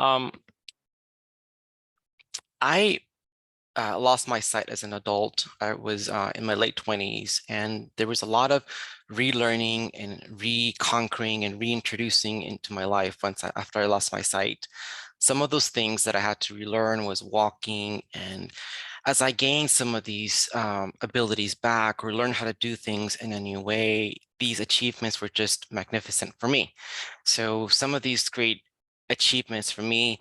Um, I lost my sight as an adult. I was in my late 20s, and there was a lot of relearning and reconquering and reintroducing into my life after I lost my sight. Some of those things that I had to relearn was walking, and as I gained some of these abilities back or learn how to do things in a new way, these achievements were just magnificent for me. So some of these great achievements for me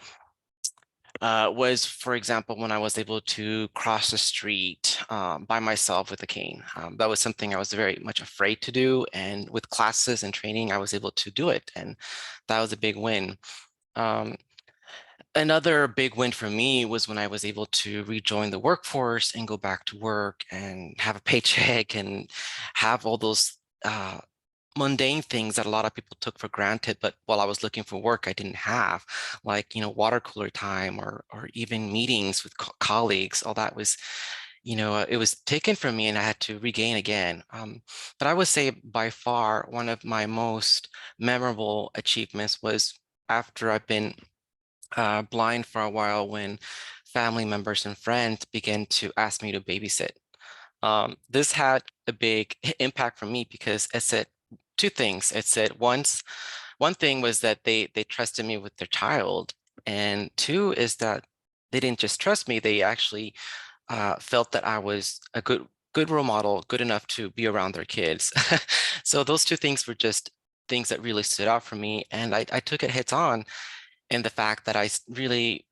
was, for example, when I was able to cross the street by myself with a cane. That was something I was very much afraid to do. And with classes and training, I was able to do it. And that was a big win. Um, Another big win for me was when I was able to rejoin the workforce and go back to work and have a paycheck and have all those mundane things that a lot of people took for granted, but while I was looking for work, I didn't have, like, water cooler time or even meetings with colleagues. All that was, it was taken from me and I had to regain again. But I would say by far one of my most memorable achievements was after I've been blind for a while when family members and friends began to ask me to babysit. This had a big impact for me because it said two things. It said one thing was that they trusted me with their child, and two is that they didn't just trust me; they actually felt that I was a good role model, good enough to be around their kids. So those two things were just things that really stood out for me, and I took it heads on. And the fact that really,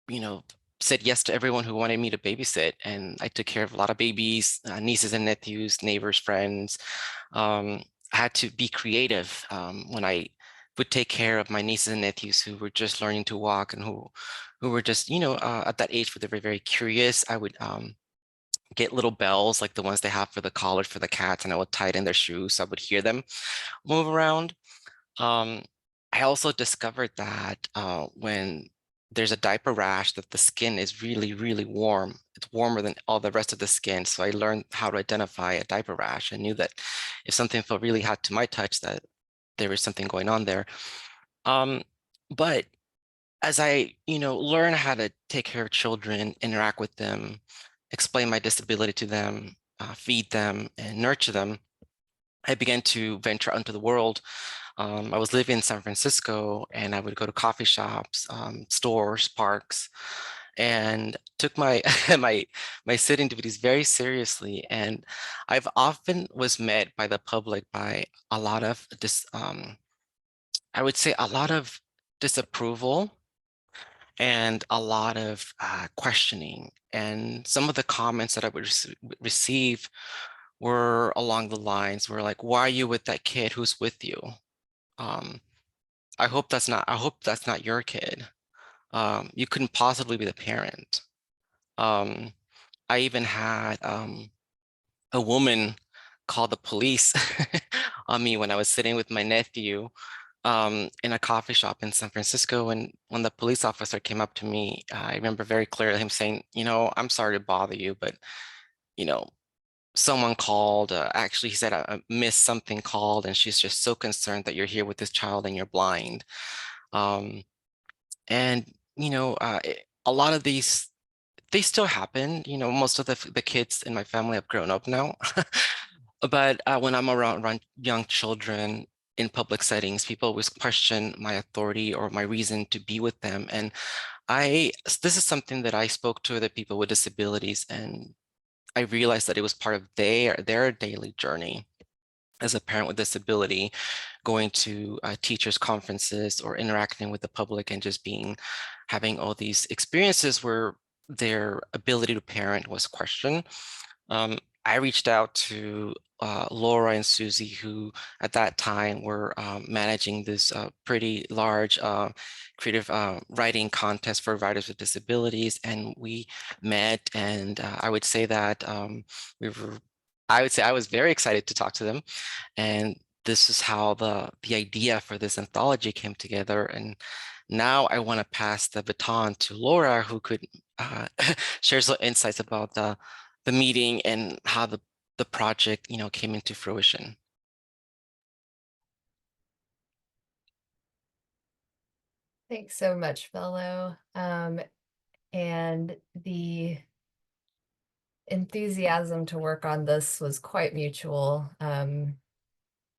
you know, said yes to everyone who wanted me to babysit. And I took care of a lot of babies, nieces and nephews, neighbors, friends. I had to be creative when I would take care of my nieces and nephews who were just learning to walk and who were just, at that age where they were very curious. I would get little bells like the ones they have for the collars for the cats, and I would tie it in their shoes so I would hear them move around. Um, I also discovered that when there's a diaper rash, that the skin is really, really warm. It's warmer than all the rest of the skin. So I learned how to identify a diaper rash. I knew that if something felt really hot to my touch, that there was something going on there. Um, but as I, learn how to take care of children, interact with them, explain my disability to them, feed them, and nurture them, I began to venture out into the world. I was living in San Francisco, and I would go to coffee shops, stores, parks, and took my my sitting duties very seriously. And I've often was met by the public by a lot of this, I would say a lot of disapproval and a lot of questioning. And some of the comments that I would receive were along the lines were like, "Why are you with that kid who's with you? Um, I hope that's not your kid. You couldn't possibly be the parent." Um, I even had a woman call the police on me when I was sitting with my nephew in a coffee shop in San Francisco. And when the police officer came up to me, I remember very clearly him saying, "I'm sorry to bother you, but, you know, someone called, actually, he said, a Miss something called, and she's just so concerned that you're here with this child and you're blind." Um, and, a lot of these, they still happen. Most of the kids in my family have grown up now. But when I'm around young children in public settings, people always question my authority or my reason to be with them. And this is something that I spoke to other people with disabilities, and I realized that it was part of their daily journey as a parent with disability, going to teachers conferences or interacting with the public and just having all these experiences where their ability to parent was questioned. I reached out to Laura and Susie, who at that time were managing this pretty large creative writing contest for writers with disabilities, and we met. And I would say that we were, I would say I was very excited to talk to them, and this is how the idea for this anthology came together. And now I want to pass the baton to Laura, who could share some insights about the meeting and how the project, came into fruition. Thanks so much, Belo. And the enthusiasm to work on this was quite mutual.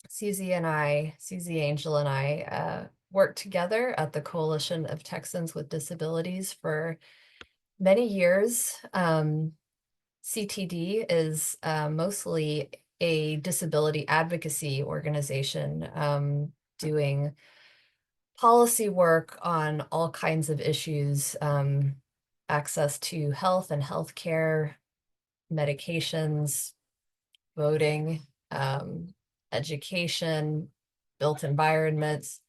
Susie Angel and I worked together at the Coalition of Texans with Disabilities for many years. CTD is mostly a disability advocacy organization doing policy work on all kinds of issues, access to health and healthcare, medications, voting, education, built environments,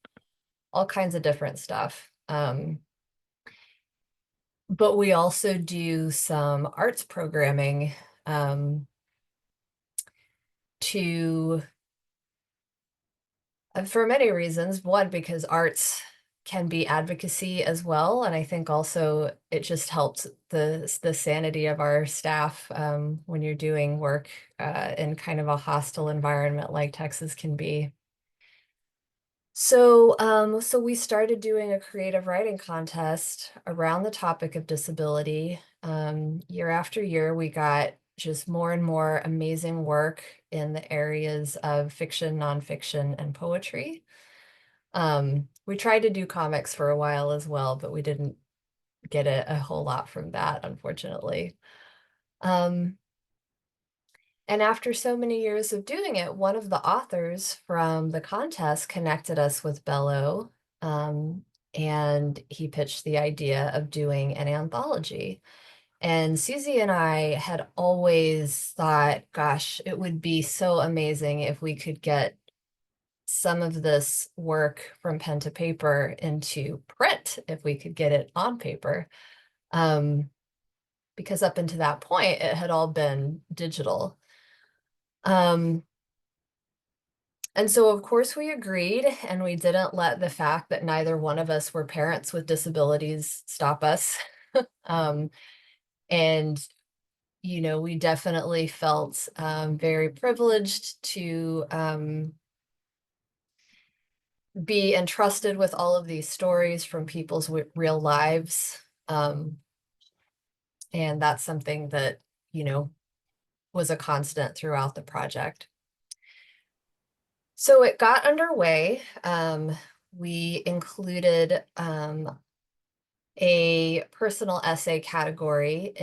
all kinds of different stuff. But we also do some arts programming to for many reasons. One, because arts can be advocacy as well, and I think also it just helps the sanity of our staff when you're doing work in kind of a hostile environment like Texas can be. So we started doing a creative writing contest around the topic of disability. Year after year, we got just more and more amazing work in the areas of fiction, nonfiction, and poetry. We tried to do comics for a while as well, but we didn't get a whole lot from that, unfortunately. Um, and after so many years of doing it, one of the authors from the contest connected us with Bello, and he pitched the idea of doing an anthology. And Susie and I had always thought, gosh, it would be so amazing if we could get some of this work from pen to paper into print, if we could get it on paper. Because up until that point, it had all been digital. Um, and so, of course, we agreed, and we didn't let the fact that neither one of us were parents with disabilities stop us. Um, and, we definitely felt very privileged to be entrusted with all of these stories from people's real lives. Um, and that's something that, you know, was a constant throughout the project. So it got underway. We included a personal essay category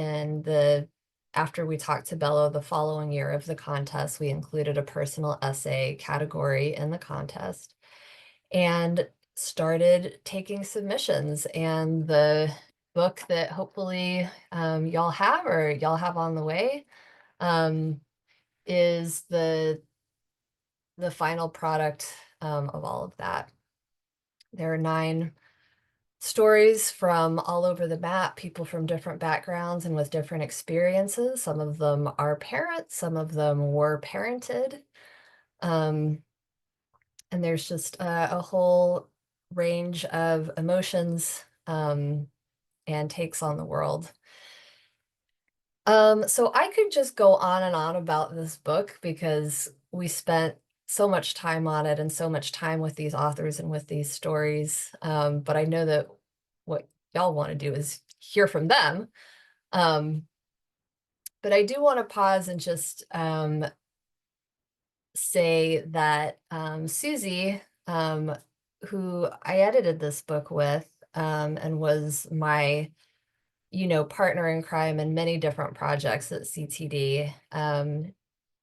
after we talked to Bello the following year of the contest, we included a personal essay category in the contest and started taking submissions. And the book that hopefully y'all have or y'all have on the way um, is the final product of all of that. There are 9 stories from all over the map, people from different backgrounds and with different experiences. Some of them are parents, some of them were parented. Um, and there's just a whole range of emotions and takes on the world. So I could just go on and on about this book because we spent so much time on it and so much time with these authors and with these stories. But I know that what y'all want to do is hear from them. Um, but I do want to pause and just say that Susie, who I edited this book with and was my partner in crime in many different projects at CTD.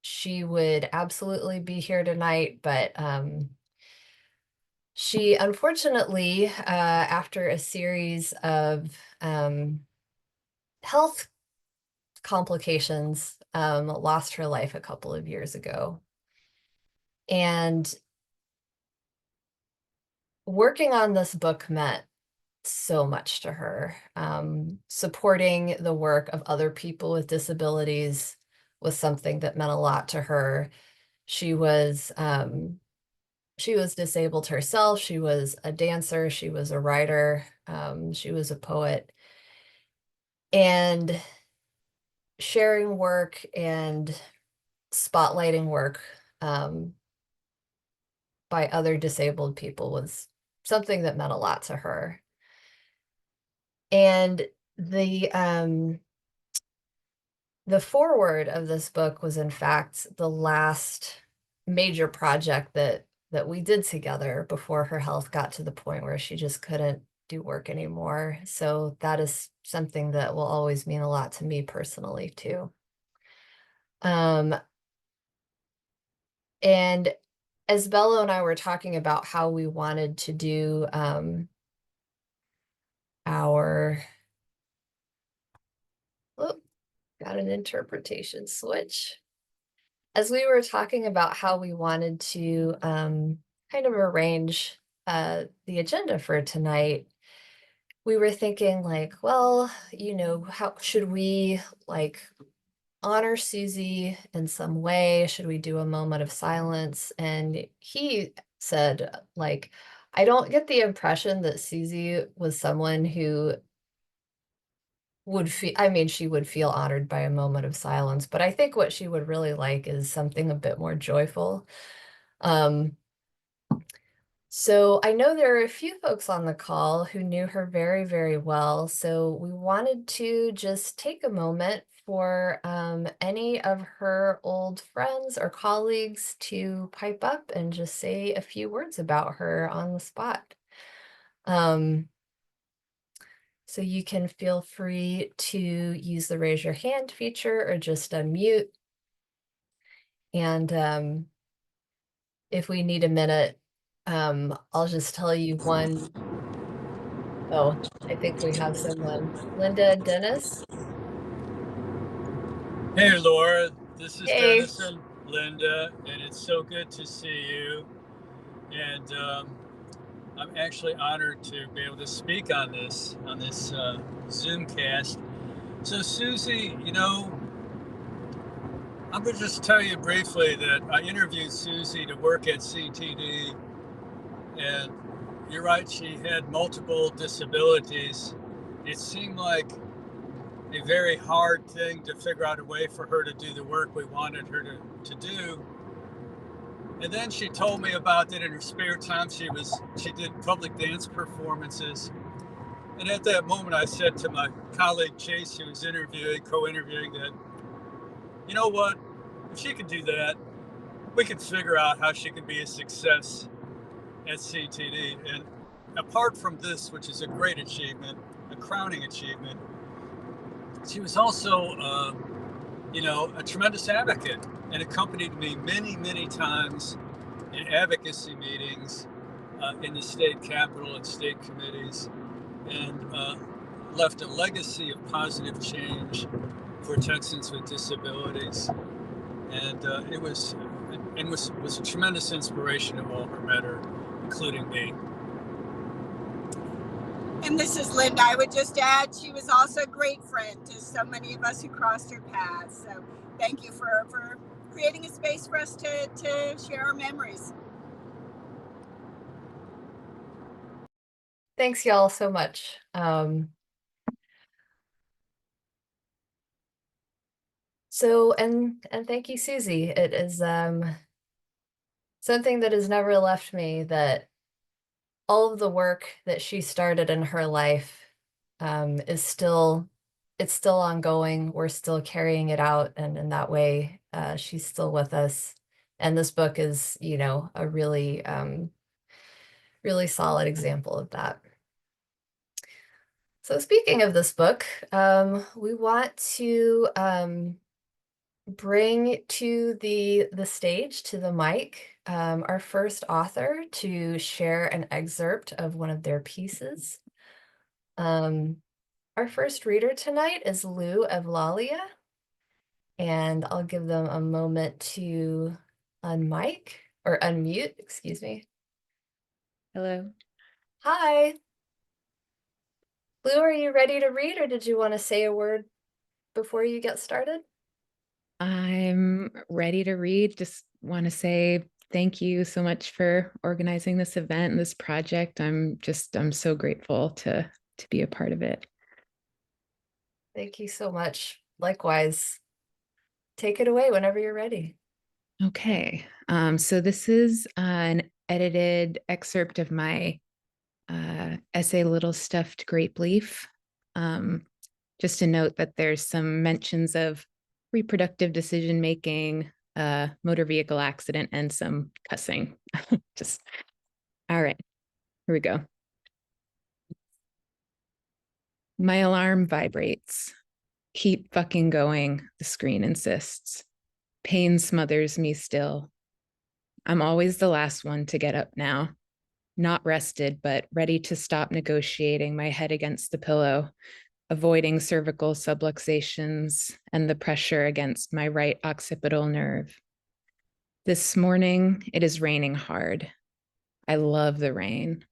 She would absolutely be here tonight, but she unfortunately, after a series of health complications, lost her life a couple of years ago. And working on this book meant so much to her. Supporting the work of other people with disabilities was something that meant a lot to her. She was disabled herself. She was a dancer. She was a writer. She was a poet. And sharing work and spotlighting work by other disabled people was something that meant a lot to her. And the foreword of this book was in fact the last major project that we did together before her health got to the point where she just couldn't do work anymore. So that is something that will always mean a lot to me personally too. Um, and as Bello and I were talking about how we wanted to do our, oh, got an interpretation switch. As we were talking about how we wanted to kind of arrange the agenda for tonight, we were thinking like, well, how should we like honor Susie in some way? Should we do a moment of silence? And he said, like, I don't get the impression that Susie was someone who would feel, I mean, she would feel honored by a moment of silence, but I think what she would really like is something a bit more joyful. Um, so I know there are a few folks on the call who knew her very, very well. So we wanted to just take a moment for any of her old friends or colleagues to pipe up and just say a few words about her on the spot. Um, so you can feel free to use the raise your hand feature or just unmute. And if we need a minute, I'll just tell you one. Oh, I think we have someone. Linda and Dennis. Hey, Laura, this is Hey. Dennis and Linda, and it's so good to see you. And I'm actually honored to be able to speak on this Zoomcast. So, Susie, I'm going to just tell you briefly that I interviewed Susie to work at CTD, and you're right, she had multiple disabilities. It seemed like a very hard thing to figure out a way for her to do the work we wanted her to do. And then she told me about that in her spare time. She did public dance performances. And at that moment, I said to my colleague Chase, who was co-interviewing, that, you know what, if she could do that, we could figure out how she could be a success at CTD. And apart from this, which is a great achievement, a crowning achievement, she was also, a tremendous advocate and accompanied me many, many times in advocacy meetings in the state capitol and state committees, and left a legacy of positive change for Texans with disabilities. And it was a tremendous inspiration to all who met her, including me. And this is Linda. I would just add, she was also a great friend to so many of us who crossed her path. So thank you for creating a space for us to share our memories. Thanks y'all so much. And thank you, Susie. It is something that has never left me, that all of the work that she started in her life is still, it's still ongoing. We're still carrying it out, and in that way, she's still with us. And this book is, a really, really solid example of that. So speaking of this book, we want to bring to the stage, to the mic, our first author to share an excerpt of one of their pieces. Our first reader tonight is Evlalia, and I'll give them a moment to unmute, excuse me. Hello. Hi. Lou, are you ready to read, or did you want to say a word before you get started? I'm ready to read. Just want to say thank you so much for organizing this event and this project. I'm so grateful to be a part of it. Thank you so much. Likewise. Take it away whenever you're ready. Okay. So this is an edited excerpt of my essay, Little Stuffed Grape Leaf. Just to note that there's some mentions of reproductive decision-making, motor vehicle accident, and some cussing. Just, all right, here we go. My alarm vibrates. Keep fucking going, the screen insists. Pain smothers me still. I'm always the last one to get up now. Not rested, but ready to stop negotiating, my head against the pillow, avoiding cervical subluxations and the pressure against my right occipital nerve. This morning, it is raining hard. I love the rain.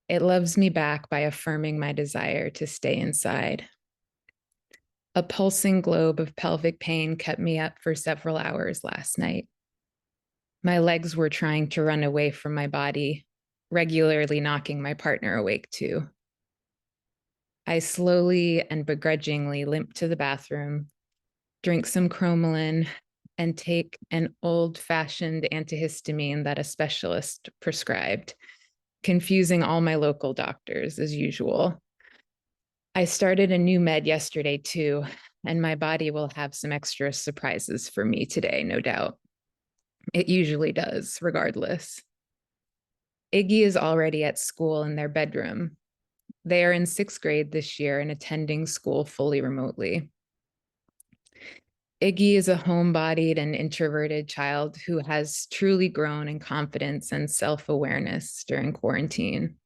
It loves me back by affirming my desire to stay inside. A pulsing globe of pelvic pain kept me up for several hours last night. My legs were trying to run away from my body, regularly knocking my partner awake too. I slowly and begrudgingly limp to the bathroom, drink some cromolyn, and take an old-fashioned antihistamine that a specialist prescribed, confusing all my local doctors as usual. I started a new med yesterday too, and my body will have some extra surprises for me today, no doubt. It usually does, regardless. Iggy is already at school in their bedroom. They are in 6th grade this year and attending school fully remotely. Iggy is a homebodied and introverted child who has truly grown in confidence and self-awareness during quarantine.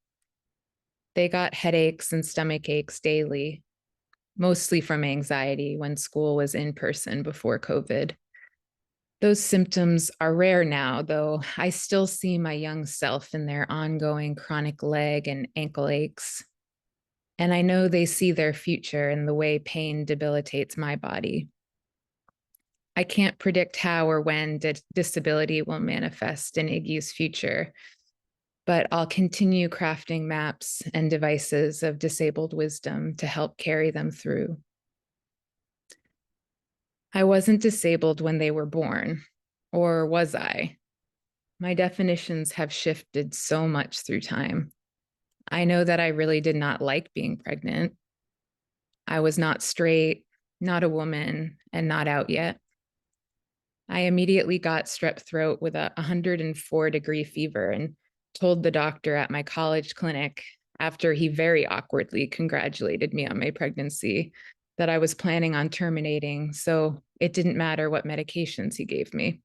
They got headaches and stomach aches daily, mostly from anxiety when school was in person before COVID. Those symptoms are rare now, though I still see my young self in their ongoing chronic leg and ankle aches. And I know they see their future in the way pain debilitates my body. I can't predict how or when disability will manifest in Iggy's future, but I'll continue crafting maps and devices of disabled wisdom to help carry them through. I wasn't disabled when they were born, or was I? My definitions have shifted so much through time. I know that I really did not like being pregnant. I was not straight, not a woman, and not out yet. I immediately got strep throat with a 104-degree fever and told the doctor at my college clinic, after he very awkwardly congratulated me on my pregnancy, that I was planning on terminating, so it didn't matter what medications he gave me.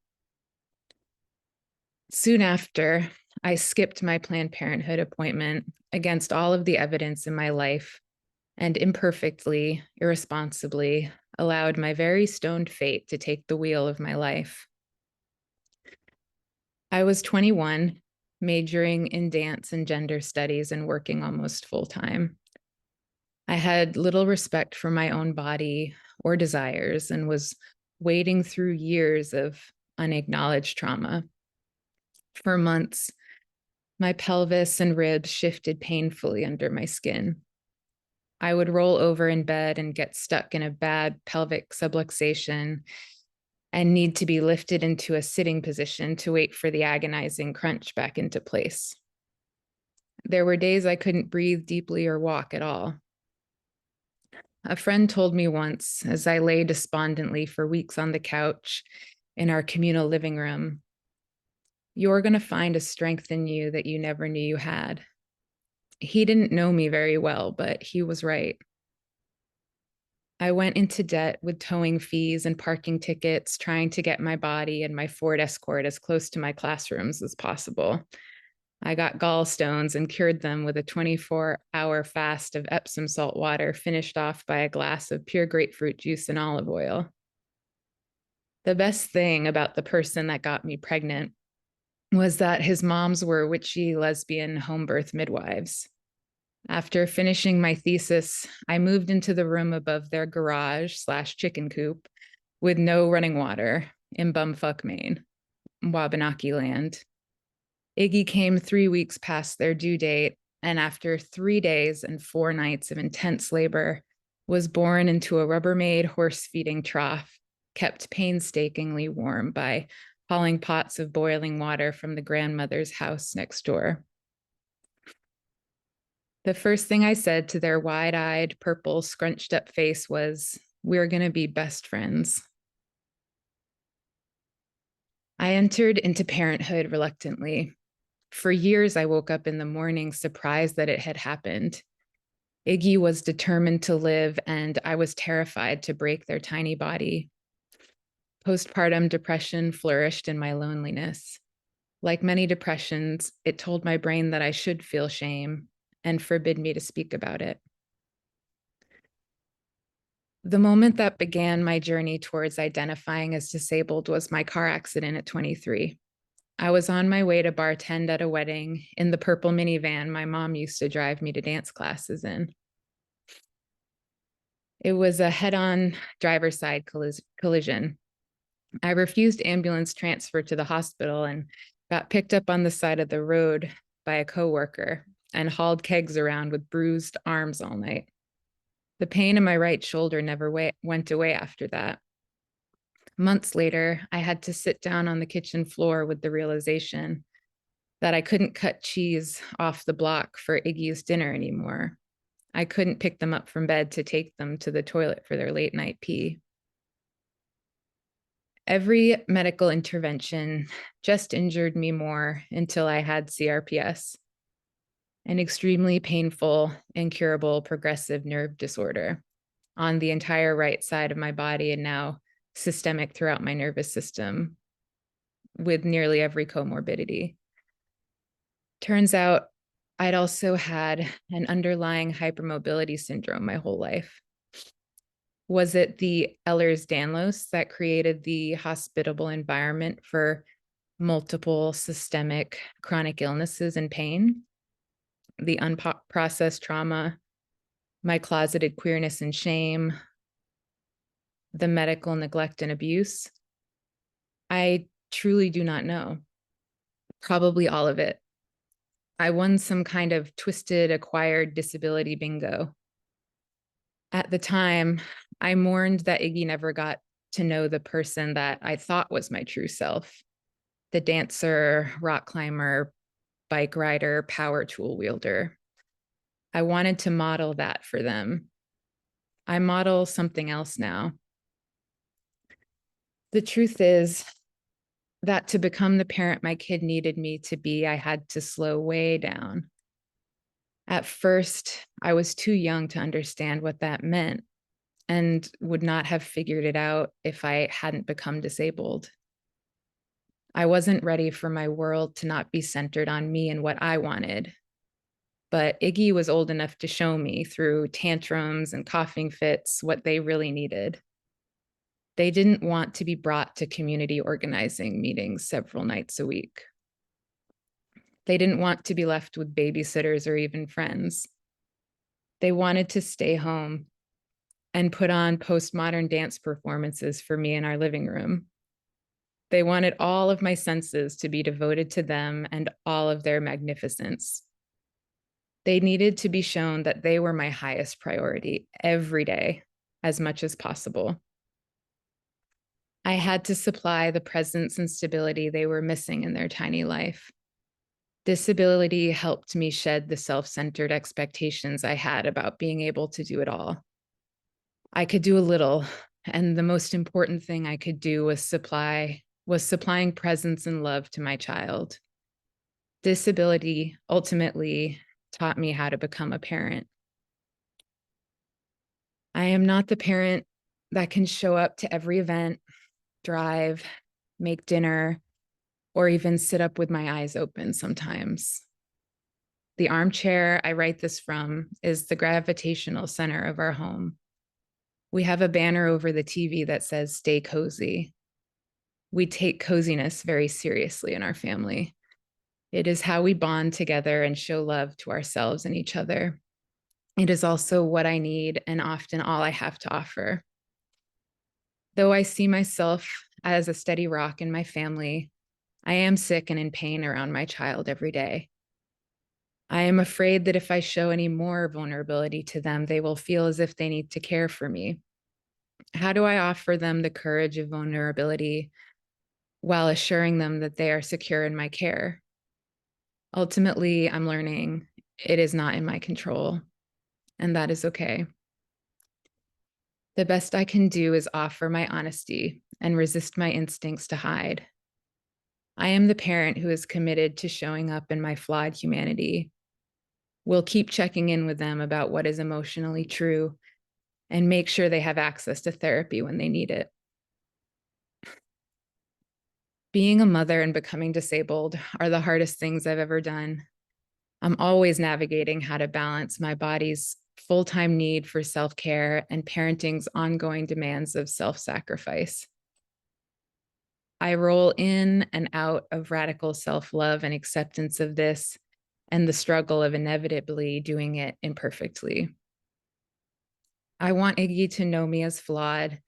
Soon after, I skipped my Planned Parenthood appointment against all of the evidence in my life and imperfectly, irresponsibly, allowed my very stoned fate to take the wheel of my life. I was 21, majoring in dance and gender studies and working almost full-time. I had little respect for my own body or desires and was wading through years of unacknowledged trauma. For months, my pelvis and ribs shifted painfully under my skin. I would roll over in bed and get stuck in a bad pelvic subluxation and need to be lifted into a sitting position to wait for the agonizing crunch back into place. There were days I couldn't breathe deeply or walk at all. A friend told me once, as I lay despondently for weeks on the couch in our communal living room, "You're going to find a strength in you that you never knew you had." He didn't know me very well, but he was right. I went into debt with towing fees and parking tickets, trying to get my body and my Ford Escort as close to my classrooms as possible. I got gallstones and cured them with a 24-hour fast of Epsom salt water, finished off by a glass of pure grapefruit juice and olive oil. The best thing about the person that got me pregnant was that his moms were witchy lesbian home birth midwives. After finishing my thesis, I moved into the room above their garage/chicken coop with no running water in bumfuck Maine, Wabanaki land. Iggy came 3 weeks past their due date, and after 3 days and 4 nights of intense labor, was born into a Rubbermaid horse feeding trough, kept painstakingly warm by hauling pots of boiling water from the grandmother's house next door. The first thing I said to their wide-eyed, purple, scrunched-up face was, "We're going to be best friends." I entered into parenthood reluctantly. For years, I woke up in the morning surprised that it had happened. Iggy was determined to live, and I was terrified to break their tiny body. Postpartum depression flourished in my loneliness. Like many depressions, it told my brain that I should feel shame and forbid me to speak about it. The moment that began my journey towards identifying as disabled was my car accident at 23. I was on my way to bartend at a wedding in the purple minivan my mom used to drive me to dance classes in. It was a head-on driver's side collision. I refused ambulance transfer to the hospital and got picked up on the side of the road by a coworker and hauled kegs around with bruised arms all night. The pain in my right shoulder never went away after that. Months later, I had to sit down on the kitchen floor with the realization that I couldn't cut cheese off the block for Iggy's dinner anymore. I couldn't pick them up from bed to take them to the toilet for their late night pee. Every medical intervention just injured me more until I had CRPS, an extremely painful, incurable progressive nerve disorder on the entire right side of my body and now systemic throughout my nervous system with nearly every comorbidity. Turns out I'd also had an underlying hypermobility syndrome my whole life. Was it the Ehlers-Danlos that created the hospitable environment for multiple systemic chronic illnesses and pain? The unprocessed trauma, my closeted queerness and shame, the medical neglect and abuse? I truly do not know. Probably all of it. I won some kind of twisted acquired disability bingo. At the time, I mourned that Iggy never got to know the person that I thought was my true self, the dancer, rock climber, bike rider, power tool wielder. I wanted to model that for them. I model something else now. The truth is that to become the parent my kid needed me to be, I had to slow way down. At first, I was too young to understand what that meant and would not have figured it out if I hadn't become disabled. I wasn't ready for my world to not be centered on me and what I wanted. But Iggy was old enough to show me through tantrums and coughing fits what they really needed. They didn't want to be brought to community organizing meetings several nights a week. They didn't want to be left with babysitters or even friends. They wanted to stay home and put on postmodern dance performances for me in our living room. They wanted all of my senses to be devoted to them and all of their magnificence. They needed to be shown that they were my highest priority every day, as much as possible. I had to supply the presence and stability they were missing in their tiny life. Disability helped me shed the self-centered expectations I had about being able to do it all. I could do a little, and the most important thing I could do was supplying presence and love to my child. Disability ultimately taught me how to become a parent. I am not the parent that can show up to every event, drive, make dinner, or even sit up with my eyes open sometimes. The armchair I write this from is the gravitational center of our home. We have a banner over the TV that says, "Stay cozy." We take coziness very seriously in our family. It is how we bond together and show love to ourselves and each other. It is also what I need and often all I have to offer. Though I see myself as a steady rock in my family, I am sick and in pain around my child every day. I am afraid that if I show any more vulnerability to them, they will feel as if they need to care for me. How do I offer them the courage of vulnerability while assuring them that they are secure in my care? Ultimately, I'm learning it is not in my control, and that is okay. The best I can do is offer my honesty and resist my instincts to hide. I am the parent who is committed to showing up in my flawed humanity. We'll keep checking in with them about what is emotionally true and make sure they have access to therapy when they need it. Being a mother and becoming disabled are the hardest things I've ever done. I'm always navigating how to balance my body's full-time need for self-care and parenting's ongoing demands of self-sacrifice. I roll in and out of radical self-love and acceptance of this and the struggle of inevitably doing it imperfectly. I want Iggy to know me as flawed,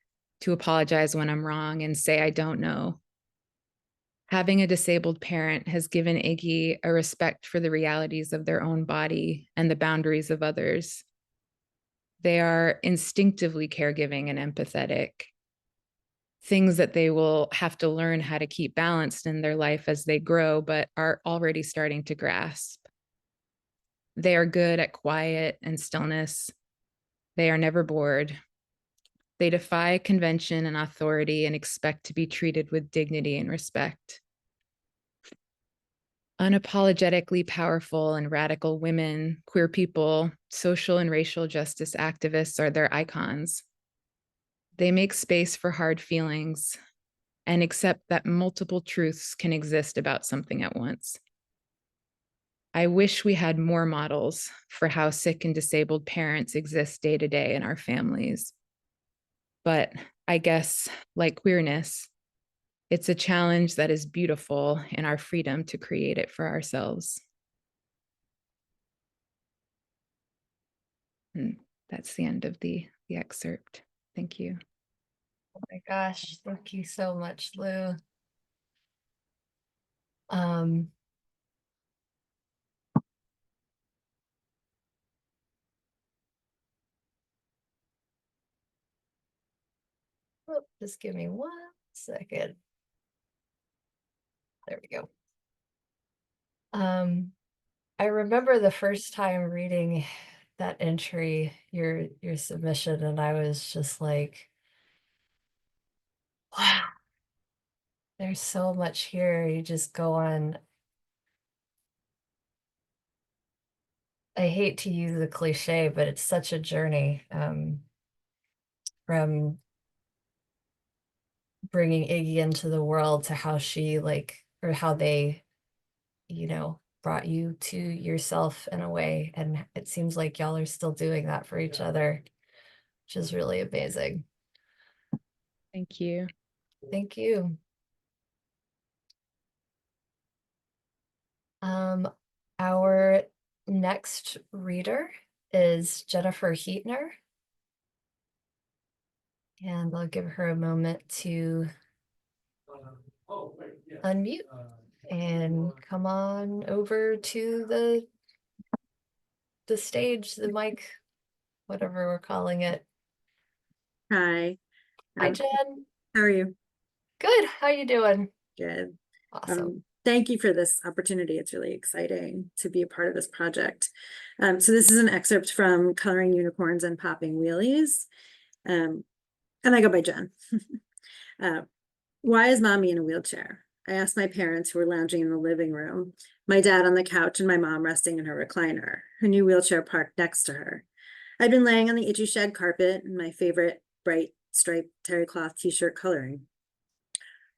to apologize when I'm wrong and say I don't know. Having a disabled parent has given Iggy a respect for the realities of their own body and the boundaries of others. They are instinctively caregiving and empathetic, things that they will have to learn how to keep balanced in their life as they grow, but are already starting to grasp. They are good at quiet and stillness. They are never bored. They defy convention and authority and expect to be treated with dignity and respect. Unapologetically powerful and radical women, queer people, social and racial justice activists are their icons. They make space for hard feelings and accept that multiple truths can exist about something at once. I wish we had more models for how sick and disabled parents exist day to day in our families. But I guess, like queerness, it's a challenge that is beautiful in our freedom to create it for ourselves. And that's the end of the excerpt. Thank you. Oh my gosh, thank you so much, Lou. Just give me 1 second. There we go. I remember the first time reading that entry, your submission, and I was just like, wow, there's so much here. You just go on. I hate to use the cliche, but it's such a journey from bringing Iggy into the world to how she or how they, brought you to yourself in a way. And it seems like y'all are still doing that for each other, which is really amazing. Thank you. Thank you. Our next reader is Jennifer Heettner. And I'll give her a moment to unmute and come on over to the stage, the mic, whatever we're calling it. Hi. Hi, Jen. How are you? Good. How you doing? Good. Awesome. Thank you for this opportunity. It's really exciting to be a part of this project. So this is an excerpt from Coloring Unicorns and Popping Wheelies. And I go by Jen. Why is mommy in a wheelchair? I asked my parents, who were lounging in the living room, my dad on the couch and my mom resting in her recliner, her new wheelchair parked next to her. I'd been laying on the itchy shed carpet in my favorite bright striped terry cloth t-shirt coloring.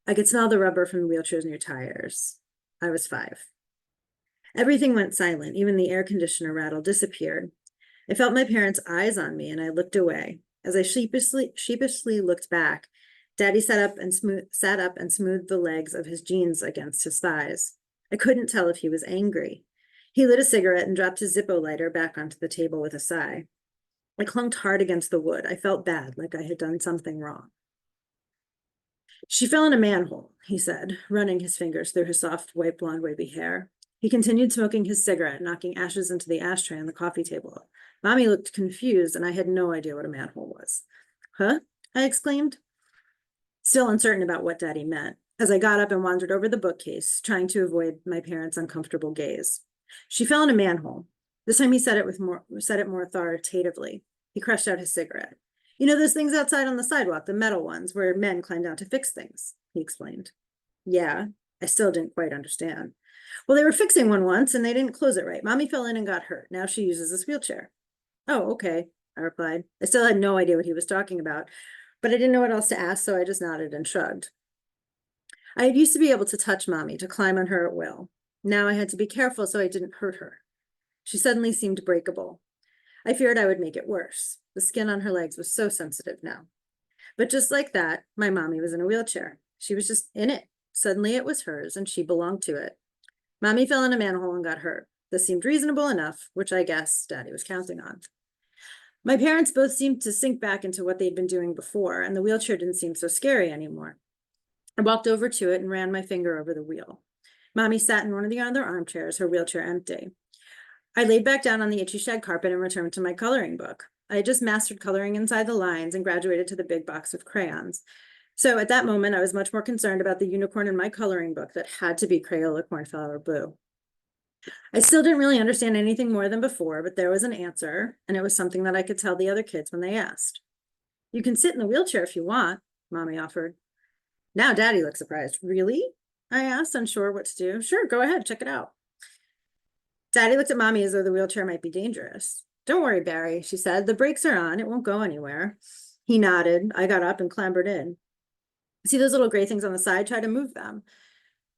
I could smell the rubber from the wheelchair's new tires. I was 5. Everything went silent. Even the air conditioner rattle disappeared. I felt my parents' eyes on me and I looked away. As I sheepishly looked back, Daddy sat up and smoothed the legs of his jeans against his thighs. I couldn't tell if he was angry. He lit a cigarette and dropped his Zippo lighter back onto the table with a sigh. I clunked hard against the wood. I felt bad, like I had done something wrong. She fell in a manhole, he said, running his fingers through his soft, white, blonde, wavy hair. He continued smoking his cigarette, knocking ashes into the ashtray on the coffee table. Mommy looked confused, and I had no idea what a manhole was. Huh? I exclaimed, still uncertain about what Daddy meant, as I got up and wandered over the bookcase, trying to avoid my parents' uncomfortable gaze. She fell in a manhole. This time he said it more authoritatively. He crushed out his cigarette. You know those things outside on the sidewalk, the metal ones, where men climb down to fix things, he explained. Yeah, I still didn't quite understand. Well, they were fixing one once and they didn't close it right. Mommy fell in and got hurt. Now she uses this wheelchair. Oh, okay, I replied. I still had no idea what he was talking about, but I didn't know what else to ask, so I just nodded and shrugged. I had used to be able to touch Mommy, to climb on her at will. Now I had to be careful so I didn't hurt her. She suddenly seemed breakable. I feared I would make it worse. The skin on her legs was so sensitive now. But just like that, my Mommy was in a wheelchair. She was just in it. Suddenly it was hers and she belonged to it. Mommy fell in a manhole and got hurt. This seemed reasonable enough, which I guess Daddy was counting on. My parents both seemed to sink back into what they'd been doing before, and the wheelchair didn't seem so scary anymore. I walked over to it and ran my finger over the wheel. Mommy sat in one of the other armchairs, her wheelchair empty. I laid back down on the itchy shed carpet and returned to my coloring book. I had just mastered coloring inside the lines and graduated to the big box of crayons. So at that moment, I was much more concerned about the unicorn in my coloring book that had to be Crayola Cornflower Blue. I still didn't really understand anything more than before, but there was an answer, and it was something that I could tell the other kids when they asked. You can sit in the wheelchair if you want, Mommy offered. Now Daddy looked surprised. Really? I asked, unsure what to do. Sure, go ahead, check it out. Daddy looked at Mommy as though the wheelchair might be dangerous. Don't worry, Barry, she said. The brakes are on. It won't go anywhere. He nodded. I got up and clambered in. See those little gray things on the side? Try to move them.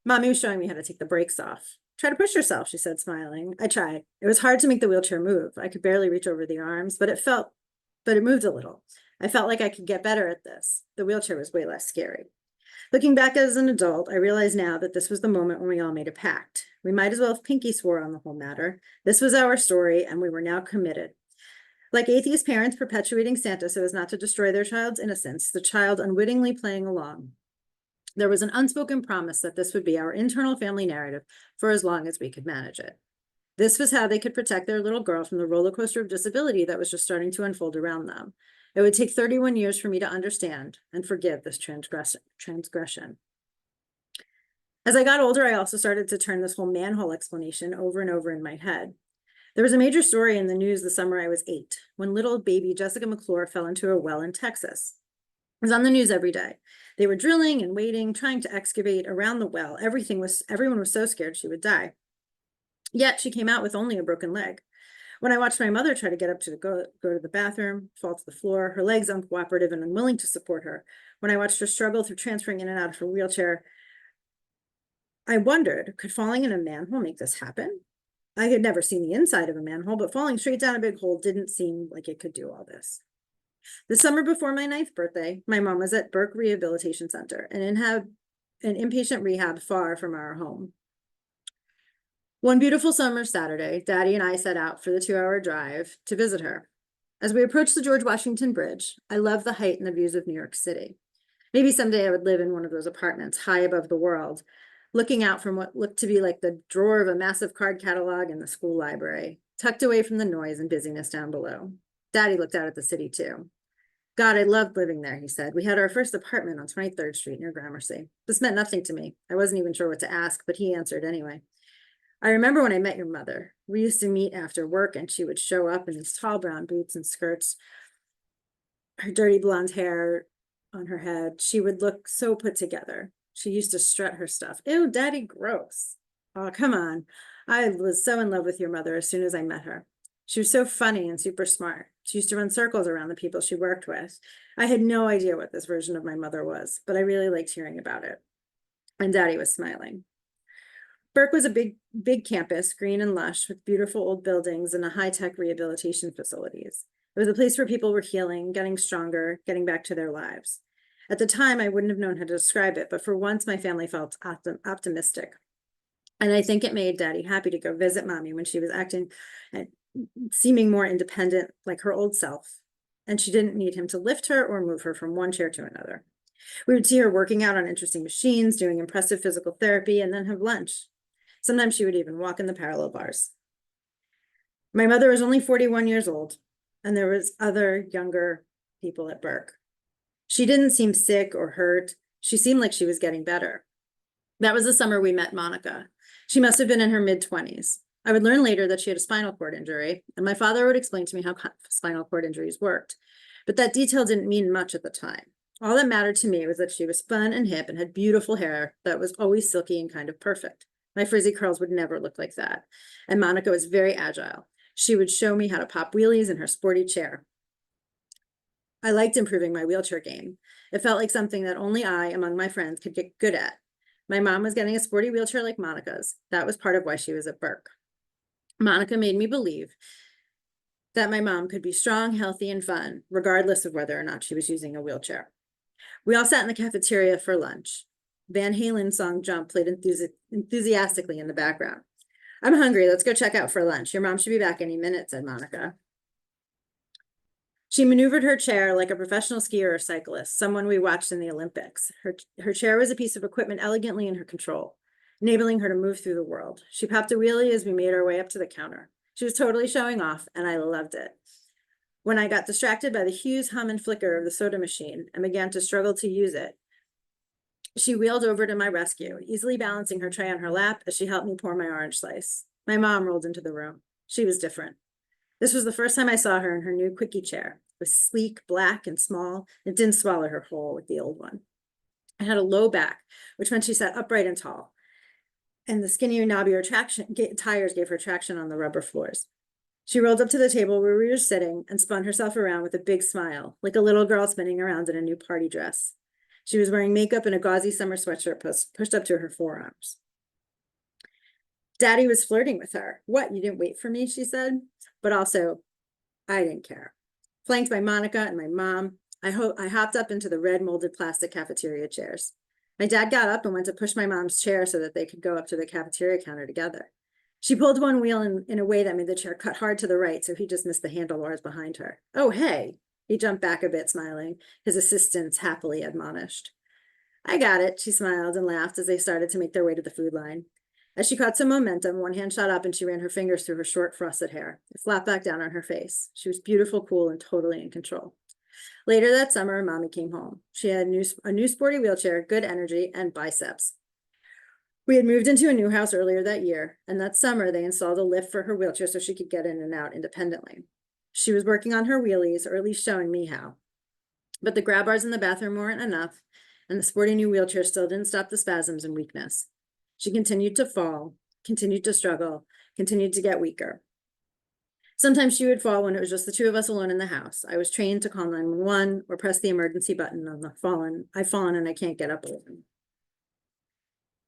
Mommy was showing me how to take the brakes off. Try to push yourself, she said, smiling. I tried. It was hard to make the wheelchair move. I could barely reach over the arms, but it moved a little. I felt like I could get better at this. The wheelchair was way less scary. Looking back as an adult, I realize now that this was the moment when we all made a pact. We might as well have pinky swore on the whole matter. This was our story, and we were now committed. Like atheist parents perpetuating Santa so as not to destroy their child's innocence, the child unwittingly playing along. There was an unspoken promise that this would be our internal family narrative for as long as we could manage it. This was how they could protect their little girl from the roller coaster of disability that was just starting to unfold around them. It would take 31 years for me to understand and forgive this transgression. As I got older, I also started to turn this whole manhole explanation over and over in my head. There was a major story in the news the summer I was 8, when little baby Jessica McClure fell into a well in Texas. It was on the news every day. They were drilling and waiting, trying to excavate around the well. Everyone was so scared she would die. Yet she came out with only a broken leg. When I watched my mother try to get up to go to the bathroom, fall to the floor, her legs uncooperative and unwilling to support her, when I watched her struggle through transferring in and out of her wheelchair, I wondered, could falling in a manhole make this happen? I had never seen the inside of a manhole, but falling straight down a big hole didn't seem like it could do all this. The summer before my 9th birthday, my mom was at Burke Rehabilitation Center, an inpatient rehab far from our home. One beautiful summer Saturday, Daddy and I set out for the 2-hour drive to visit her. As we approached the George Washington Bridge, I loved the height and the views of New York City. Maybe someday I would live in one of those apartments high above the world, looking out from what looked to be like the drawer of a massive card catalog in the school library, tucked away from the noise and busyness down below. Daddy looked out at the city too. God, I loved living there, he said. We had our first apartment on 23rd Street near Gramercy. This meant nothing to me. I wasn't even sure what to ask, but he answered anyway. I remember when I met your mother. We used to meet after work and she would show up in these tall brown boots and skirts, her dirty blonde hair on her head. She would look so put together. She used to strut her stuff. Ew, Daddy, gross. Oh, come on. I was so in love with your mother as soon as I met her. She was so funny and super smart. She used to run circles around the people she worked with. I had no idea what this version of my mother was, but I really liked hearing about it. And Daddy was smiling. Burke was a big campus, green and lush, with beautiful old buildings and a high-tech rehabilitation facilities. It was a place where people were healing, getting stronger, getting back to their lives. At the time, I wouldn't have known how to describe it, but for once, my family felt optimistic. And I think it made Daddy happy to go visit Mommy when she was acting and seeming more independent, like her old self. And she didn't need him to lift her or move her from one chair to another. We would see her working out on interesting machines, doing impressive physical therapy, and then have lunch. Sometimes she would even walk in the parallel bars. My mother was only 41 years old, and there was other younger people at Burke. She didn't seem sick or hurt. She seemed like she was getting better. That was the summer we met Monica. She must have been in her mid-20s. I would learn later that she had a spinal cord injury, and my father would explain to me how spinal cord injuries worked. But that detail didn't mean much at the time. All that mattered to me was that she was fun and hip and had beautiful hair that was always silky and kind of perfect. My frizzy curls would never look like that. And Monica was very agile. She would show me how to pop wheelies in her sporty chair. I liked improving my wheelchair game. It felt like something that only I, among my friends, could get good at. My mom was getting a sporty wheelchair like Monica's. That was part of why she was at Burke. Monica made me believe that my mom could be strong, healthy, and fun, regardless of whether or not she was using a wheelchair. We all sat in the cafeteria for lunch. Van Halen's song Jump played enthusiastically in the background. I'm hungry. Let's go check out for lunch. Your mom should be back any minute, said Monica. She maneuvered her chair like a professional skier or cyclist, someone we watched in the Olympics. Her chair was a piece of equipment elegantly in her control, enabling her to move through the world. She popped a wheelie as we made our way up to the counter. She was totally showing off, and I loved it. When I got distracted by the huge hum and flicker of the soda machine and began to struggle to use it, she wheeled over to my rescue, easily balancing her tray on her lap as she helped me pour my orange slice. My mom rolled into the room. She was different. This was the first time I saw her in her new quickie chair. It was sleek, black, and small. It didn't swallow her whole like the old one. It had a low back, which meant she sat upright and tall. And the skinny, knobbier tires gave her traction on the rubber floors. She rolled up to the table where we were sitting and spun herself around with a big smile, like a little girl spinning around in a new party dress. She was wearing makeup and a gauzy summer sweatshirt pushed up to her forearms. Daddy was flirting with her. What, you didn't wait for me, she said. But also, I didn't care. Flanked by Monica and my mom, I hopped up into the red molded plastic cafeteria chairs. My dad got up and went to push my mom's chair so that they could go up to the cafeteria counter together. She pulled one wheel in a way that made the chair cut hard to the right, so he just missed the handlebars behind her. Oh, hey. He jumped back a bit, smiling, his assistants happily admonished. I got it, she smiled and laughed as they started to make their way to the food line. As she caught some momentum, one hand shot up and she ran her fingers through her short, frosted hair. It flapped back down on her face. She was beautiful, cool, and totally in control. Later that summer, Mommy came home. She had a new sporty wheelchair, good energy, and biceps. We had moved into a new house earlier that year, and that summer they installed a lift for her wheelchair so she could get in and out independently. She was working on her wheelies, or at least showing me how. But the grab bars in the bathroom weren't enough, and the sporty new wheelchair still didn't stop the spasms and weakness. She continued to fall, continued to struggle, continued to get weaker. Sometimes she would fall when it was just the two of us alone in the house. I was trained to call 911 or press the emergency button on the I've fallen and I can't get up alone.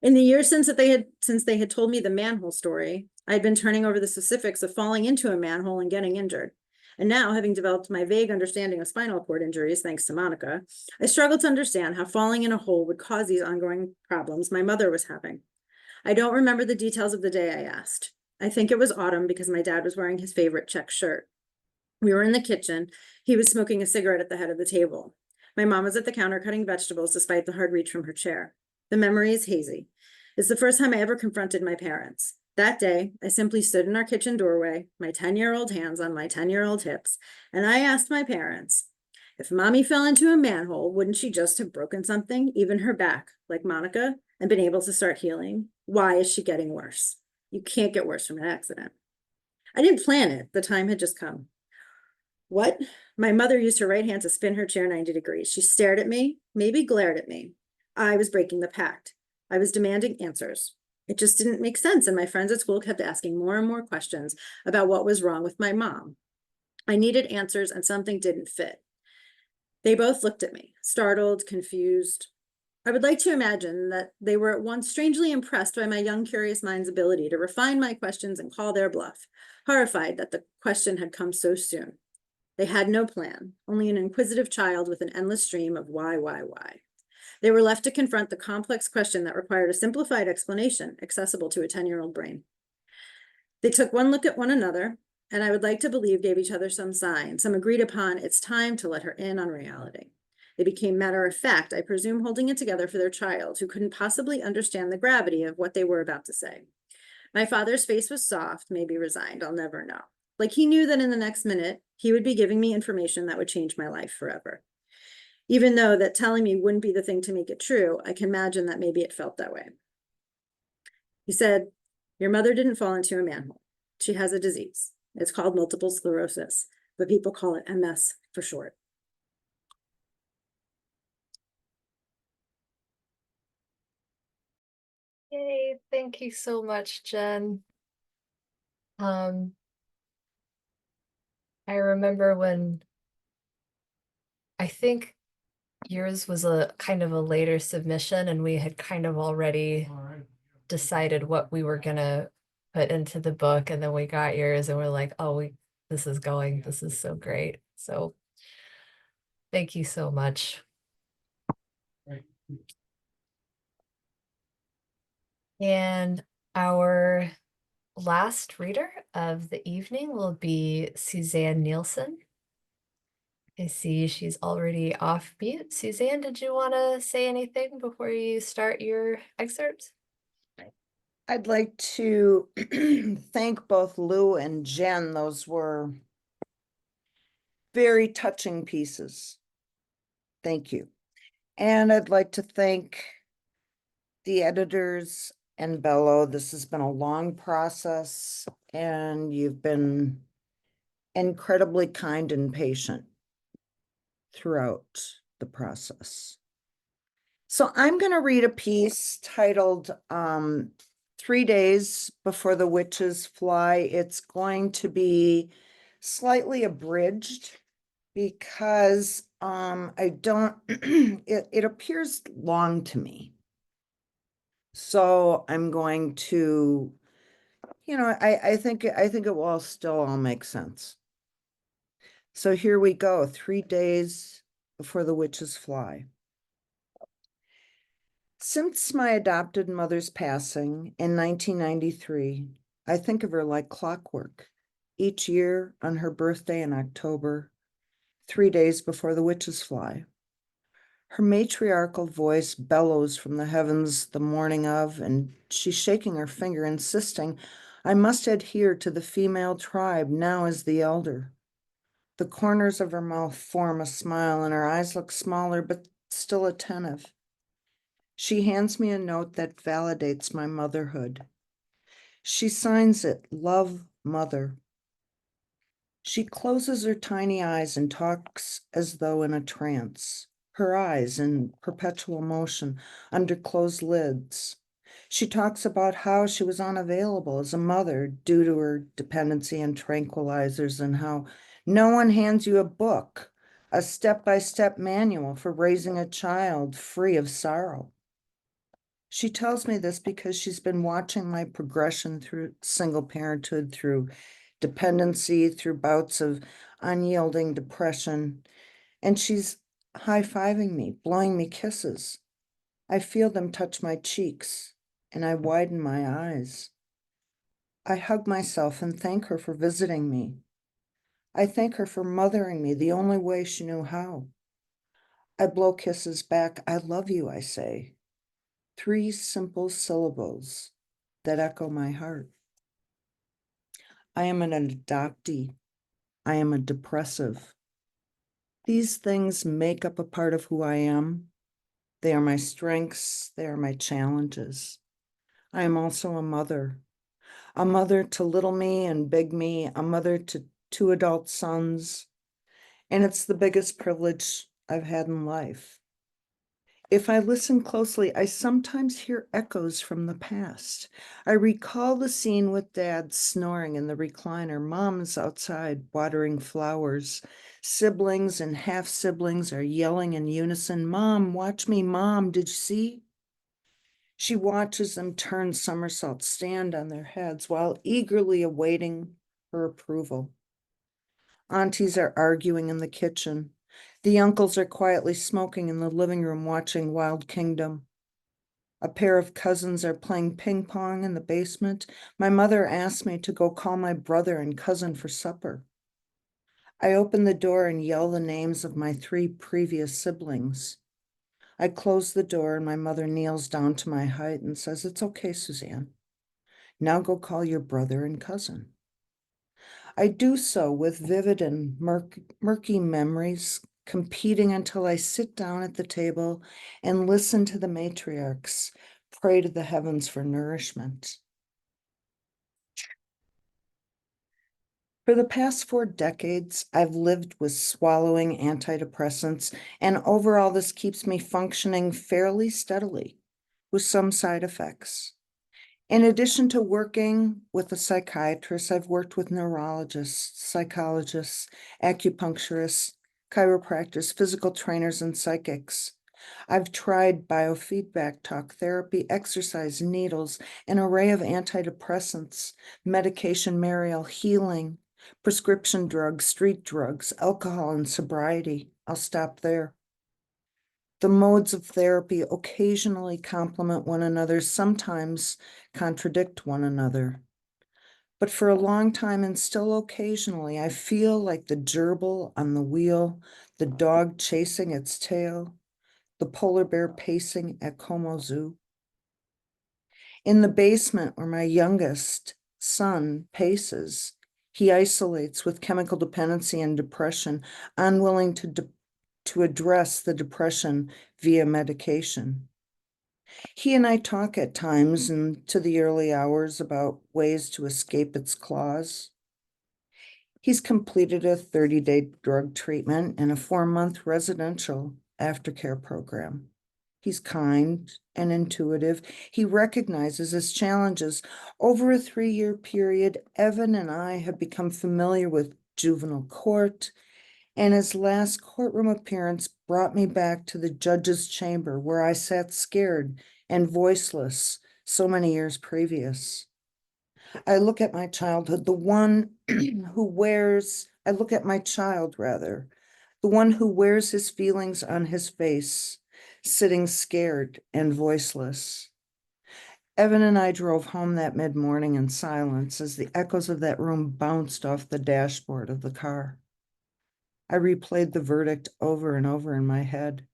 In the years since they had told me the manhole story, I had been turning over the specifics of falling into a manhole and getting injured. And now, having developed my vague understanding of spinal cord injuries, thanks to Monica, I struggled to understand how falling in a hole would cause these ongoing problems my mother was having. I don't remember the details of the day I asked. I think it was autumn because my dad was wearing his favorite check shirt. We were in the kitchen. He was smoking a cigarette at the head of the table. My mom was at the counter cutting vegetables despite the hard reach from her chair. The memory is hazy. It's the first time I ever confronted my parents. That day, I simply stood in our kitchen doorway, my 10-year-old hands on my 10-year-old hips, and I asked my parents, if Mommy fell into a manhole, wouldn't she just have broken something, even her back, like Monica, and been able to start healing? Why is she getting worse? You can't get worse from an accident. I didn't plan it. The time had just come. What? My mother used her right hand to spin her chair 90 degrees. She stared at me, maybe glared at me. I was breaking the pact. I was demanding answers. It just didn't make sense, and my friends at school kept asking more and more questions about what was wrong with my mom. I needed answers, and something didn't fit. They both looked at me, startled, confused. I would like to imagine that they were at once strangely impressed by my young, curious mind's ability to refine my questions and call their bluff, horrified that the question had come so soon. They had no plan, only an inquisitive child with an endless stream of why. They were left to confront the complex question that required a simplified explanation accessible to a 10-year-old brain. They took one look at one another, and I would like to believe gave each other some sign, some agreed upon it's time to let her in on reality. They became matter of fact, I presume holding it together for their child, who couldn't possibly understand the gravity of what they were about to say. My father's face was soft, maybe resigned, I'll never know. Like he knew that in the next minute, he would be giving me information that would change my life forever. Even though that telling me wouldn't be the thing to make it true, I can imagine that maybe it felt that way. He said, your mother didn't fall into a manhole. She has a disease. It's called multiple sclerosis, but people call it MS for short. Yay, thank you so much, Jen. I remember when I think yours was a kind of a later submission, and we had kind of already decided what we were gonna put into the book, and then we got yours and we're like, oh, this is so great. So thank you so much. And our last reader of the evening will be Suzanne Nielsen. I see she's already off mute. Suzanne, did you want to say anything before you start your excerpts? I'd like to thank both Lou and Jen. Those were very touching pieces. Thank you. And I'd like to thank the editors and Belo. This has been a long process, and you've been incredibly kind and patient throughout the process. So I'm going to read a piece titled 3 Days Before the Witches Fly. It's going to be slightly abridged because I don't, it appears long to me. So I'm going to, I think it will still all make sense. So here we go, 3 days before the witches fly. Since my adopted mother's passing in 1993, I think of her like clockwork. Each year on her birthday in October, 3 days before the witches fly. Her matriarchal voice bellows from the heavens the morning of, and she's shaking her finger, insisting I must adhere to the female tribe now as the elder. The corners of her mouth form a smile, and her eyes look smaller, but still attentive. She hands me a note that validates my motherhood. She signs it, Love, Mother. She closes her tiny eyes and talks as though in a trance, her eyes in perpetual motion under closed lids. She talks about how she was unavailable as a mother due to her dependency on tranquilizers, and how no one hands you a book, a step-by-step manual for raising a child free of sorrow. She tells me this because she's been watching my progression through single parenthood, through dependency, through bouts of unyielding depression, and she's high-fiving me, blowing me kisses. I feel them touch my cheeks, and I widen my eyes. I hug myself and thank her for visiting me. I thank her for mothering me the only way she knew how. I blow kisses back. I love you, I say. 3 simple syllables that echo my heart. I am an adoptee. I am a depressive. These things make up a part of who I am. They are my strengths. They are my challenges. I am also a mother to little me and big me, a mother to 2 adult sons. And it's the biggest privilege I've had in life. If I listen closely, I sometimes hear echoes from the past. I recall the scene with Dad snoring in the recliner. Mom's outside watering flowers. Siblings and half-siblings are yelling in unison, Mom, watch me, Mom, did you see? She watches them turn somersaults, stand on their heads while eagerly awaiting her approval. Aunties are arguing in the kitchen. The uncles are quietly smoking in the living room, watching Wild Kingdom. A pair of cousins are playing ping pong in the basement. My mother asked me to go call my brother and cousin for supper. I open the door and yell the names of my 3 previous siblings. I close the door and my mother kneels down to my height and says, It's okay, Suzanne. Now go call your brother and cousin. I do so with vivid and murky memories, competing until I sit down at the table and listen to the matriarchs pray to the heavens for nourishment. For the past 4 decades, I've lived with swallowing antidepressants, and overall, this keeps me functioning fairly steadily, with some side effects. In addition to working with a psychiatrist, I've worked with neurologists, psychologists, acupuncturists, chiropractors, physical trainers, and psychics. I've tried biofeedback, talk therapy, exercise, needles, an array of antidepressants, medication, Mariel, healing, prescription drugs, street drugs, alcohol, and sobriety. I'll stop there. The modes of therapy occasionally complement one another, sometimes contradict one another. But for a long time, and still occasionally, I feel like the gerbil on the wheel, the dog chasing its tail, the polar bear pacing at Como Zoo. In the basement where my youngest son paces, he isolates with chemical dependency and depression, unwilling to address the depression via medication. He and I talk at times into the early hours about ways to escape its claws. He's completed a 30-day drug treatment and a 4-month residential aftercare program. He's kind and intuitive. He recognizes his challenges. Over a 3-year period, Evan and I have become familiar with juvenile court, and his last courtroom appearance brought me back to the judge's chamber where I sat scared and voiceless so many years previous. I look at my childhood, the one who wears, I look at my child rather, the one who wears his feelings on his face, sitting scared and voiceless. Evan and I drove home that mid-morning in silence as the echoes of that room bounced off the dashboard of the car. I replayed the verdict over and over in my head.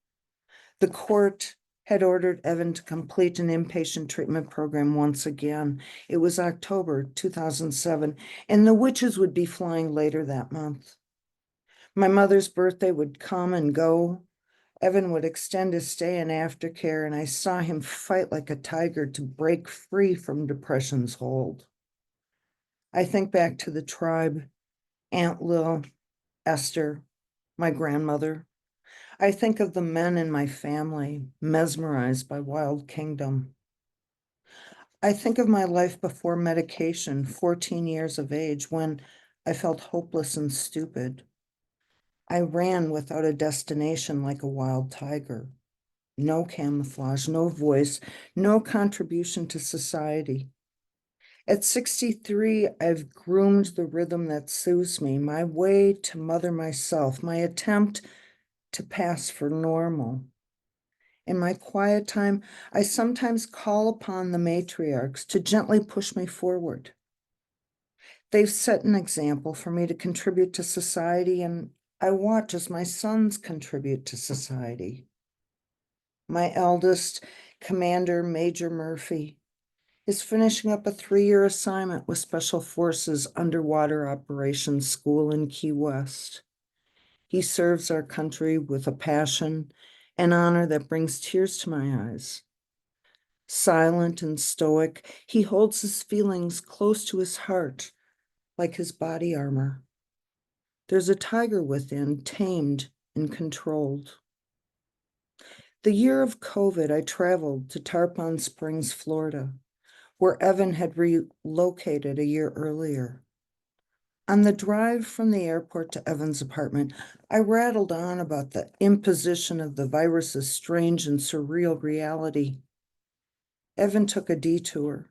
The court had ordered Evan to complete an inpatient treatment program once again. It was October 2007, and the witches would be flying later that month. My mother's birthday would come and go. Evan would extend his stay in aftercare, and I saw him fight like a tiger to break free from depression's hold. I think back to the tribe, Aunt Lil, Esther, my grandmother. I think of the men in my family, mesmerized by Wild Kingdom. I think of my life before medication, 14 years of age, when I felt hopeless and stupid. I ran without a destination like a wild tiger. No camouflage, no voice, no contribution to society. At 63, I've groomed the rhythm that soothes me, my way to mother myself, my attempt to pass for normal. In my quiet time, I sometimes call upon the matriarchs to gently push me forward. They've set an example for me to contribute to society, and I watch as my sons contribute to society. My eldest, Commander Major Murphy, is finishing up a 3-year assignment with Special Forces Underwater Operations School in Key West. He serves our country with a passion and honor that brings tears to my eyes. Silent and stoic, he holds his feelings close to his heart, like his body armor. There's a tiger within, tamed and controlled. The year of COVID, I traveled to Tarpon Springs, Florida, where Evan had relocated a year earlier. On the drive from the airport to Evan's apartment, I rattled on about the imposition of the virus's strange and surreal reality. Evan took a detour.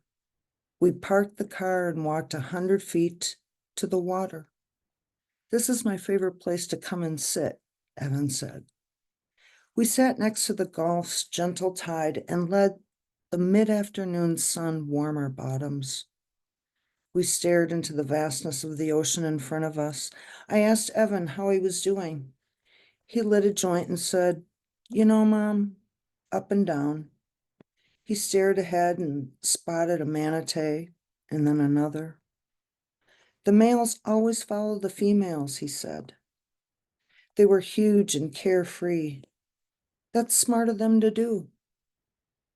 We parked the car and walked 100 feet to the water. "This is my favorite place to come and sit," Evan said. We sat next to the Gulf's gentle tide and let the mid-afternoon sun warm our bottoms. We stared into the vastness of the ocean in front of us. I asked Evan how he was doing. He lit a joint and said, "You know, Mom, up and down." He stared ahead and spotted a manatee and then another. "The males always follow the females," he said. "They were huge and carefree. That's smart of them to do."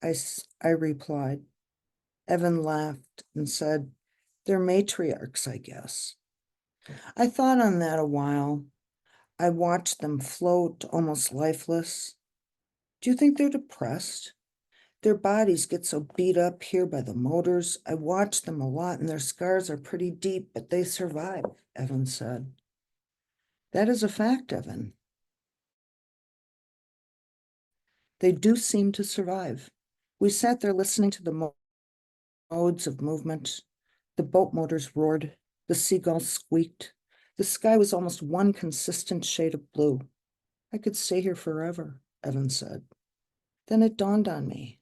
I replied. Evan laughed and said, "They're matriarchs, I guess." I thought on that a while. I watched them float, almost lifeless. Do you think they're depressed? Their bodies get so beat up here by the motors. I watch them a lot and their scars are pretty deep, but they survive, Evan said. That is a fact, Evan. They do seem to survive. We sat there listening to the modes of movement. The boat motors roared. The seagulls squeaked. The sky was almost one consistent shade of blue. I could stay here forever, Evan said. Then it dawned on me.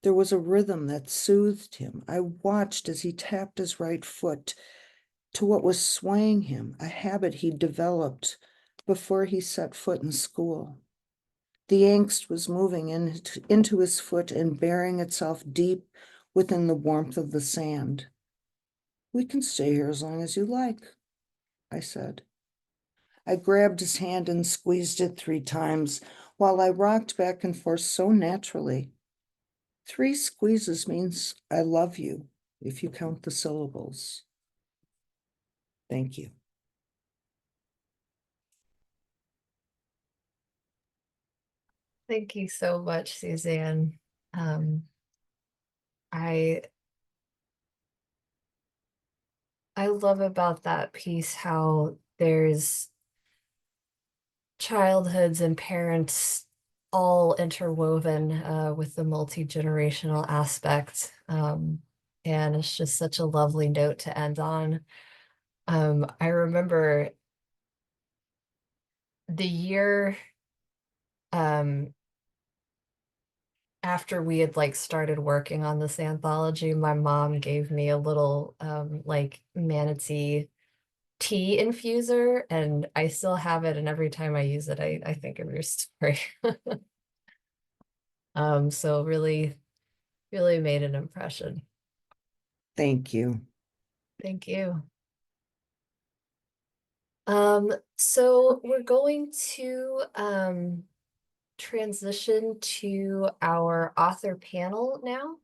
There was a rhythm that soothed him. I watched as he tapped his right foot to what was swaying him, a habit he'd developed before he set foot in school. The angst was moving into his foot and burying itself deep within the warmth of the sand. We can stay here as long as you like, I said. I grabbed his hand and squeezed it 3 times while I rocked back and forth so naturally. 3 squeezes means I love you if you count the syllables. Thank you. Thank you so much, Suzanne. I love about that piece how there's childhoods and parents all interwoven with the multi-generational aspect. And it's just such a lovely note to end on. I remember the year after we had like started working on this anthology, my mom gave me a little like manatee tea infuser, and I still have it, and every time I use it, I think of your story. So really, really made an impression. Thank you. Thank you. So we're going to transition to our author panel now.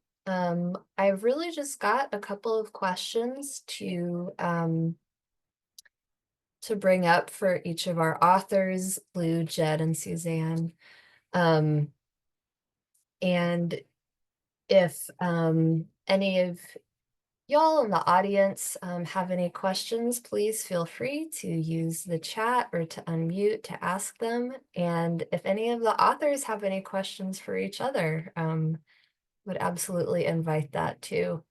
I've really just got a couple of questions to bring up for each of our authors, Lou, Jed, and Suzanne. And if any of y'all in the audience have any questions, please feel free to use the chat or to unmute to ask them. And if any of the authors have any questions for each other, would absolutely invite that too.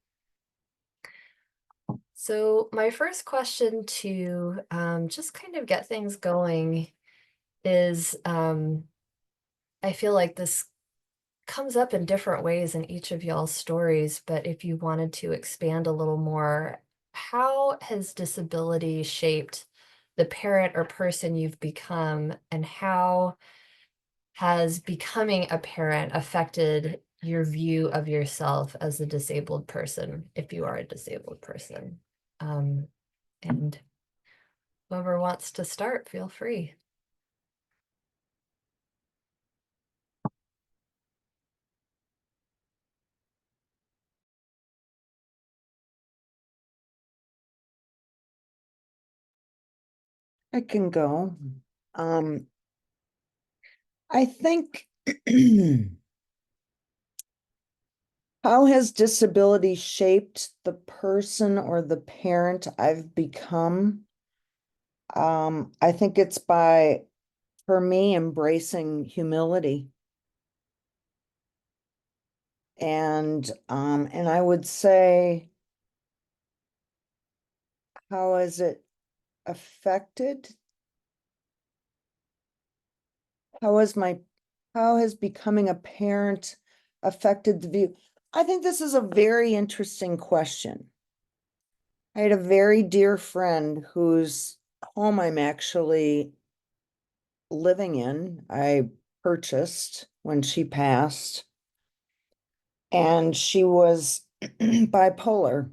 So my first question to just kind of get things going is, I feel like this comes up in different ways in each of y'all's stories, but if you wanted to expand a little more, how has disability shaped the parent or person you've become, and how has becoming a parent affected your view of yourself as a disabled person, if you are a disabled person? And whoever wants to start, feel free. I can go. I think how has disability shaped the person or the parent I've become? I think it's by, for me, embracing humility. And I would say, how has it affected? How has becoming a parent affected the view? I think this is a very interesting question. I had a very dear friend whose home I'm actually living in, I purchased when she passed. And she was bipolar.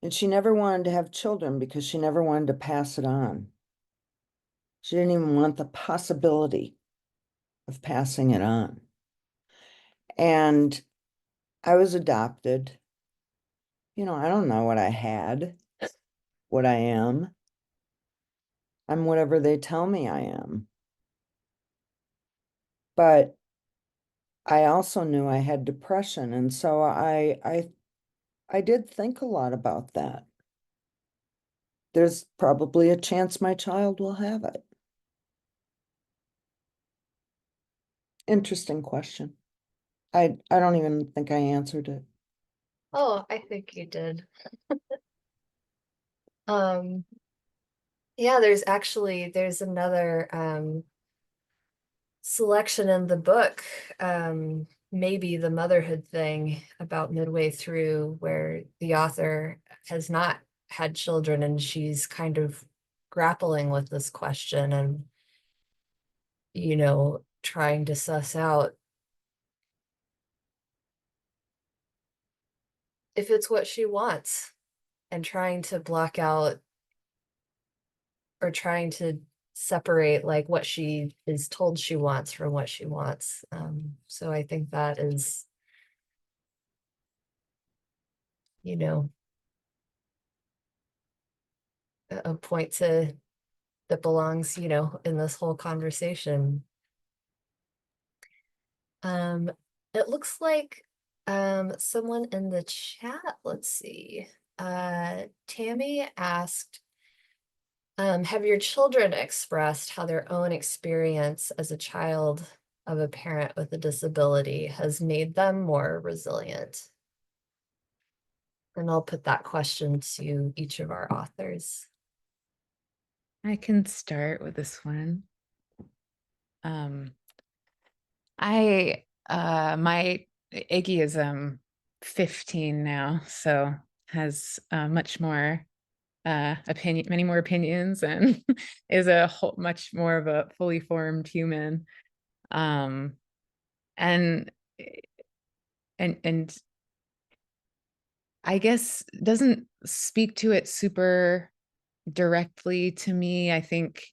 And she never wanted to have children because she never wanted to pass it on. She didn't even want the possibility of passing it on. And I was adopted. You know, I don't know what I had. what I am. I'm whatever they tell me I am. But I also knew I had depression, and so I did think a lot about that. There's probably a chance my child will have it. Interesting question. I don't even think I answered it. Oh, I think you did. Yeah, there's another selection in the book, maybe the motherhood thing, about midway through, where the author has not had children and she's kind of grappling with this question and, trying to suss out if it's what she wants, and trying to block out or trying to separate like what she is told she wants from what she wants. So I think that is, a point that belongs, in this whole conversation. It looks like someone in the chat, let's see. Tammy asked, have your children expressed how their own experience as a child of a parent with a disability has made them more resilient? And I'll put that question to each of our authors. I can start with this one. My Iggy is 15 now, so has much more many more opinions, and is a much more of a fully formed human. And I guess doesn't speak to it super directly to me. I think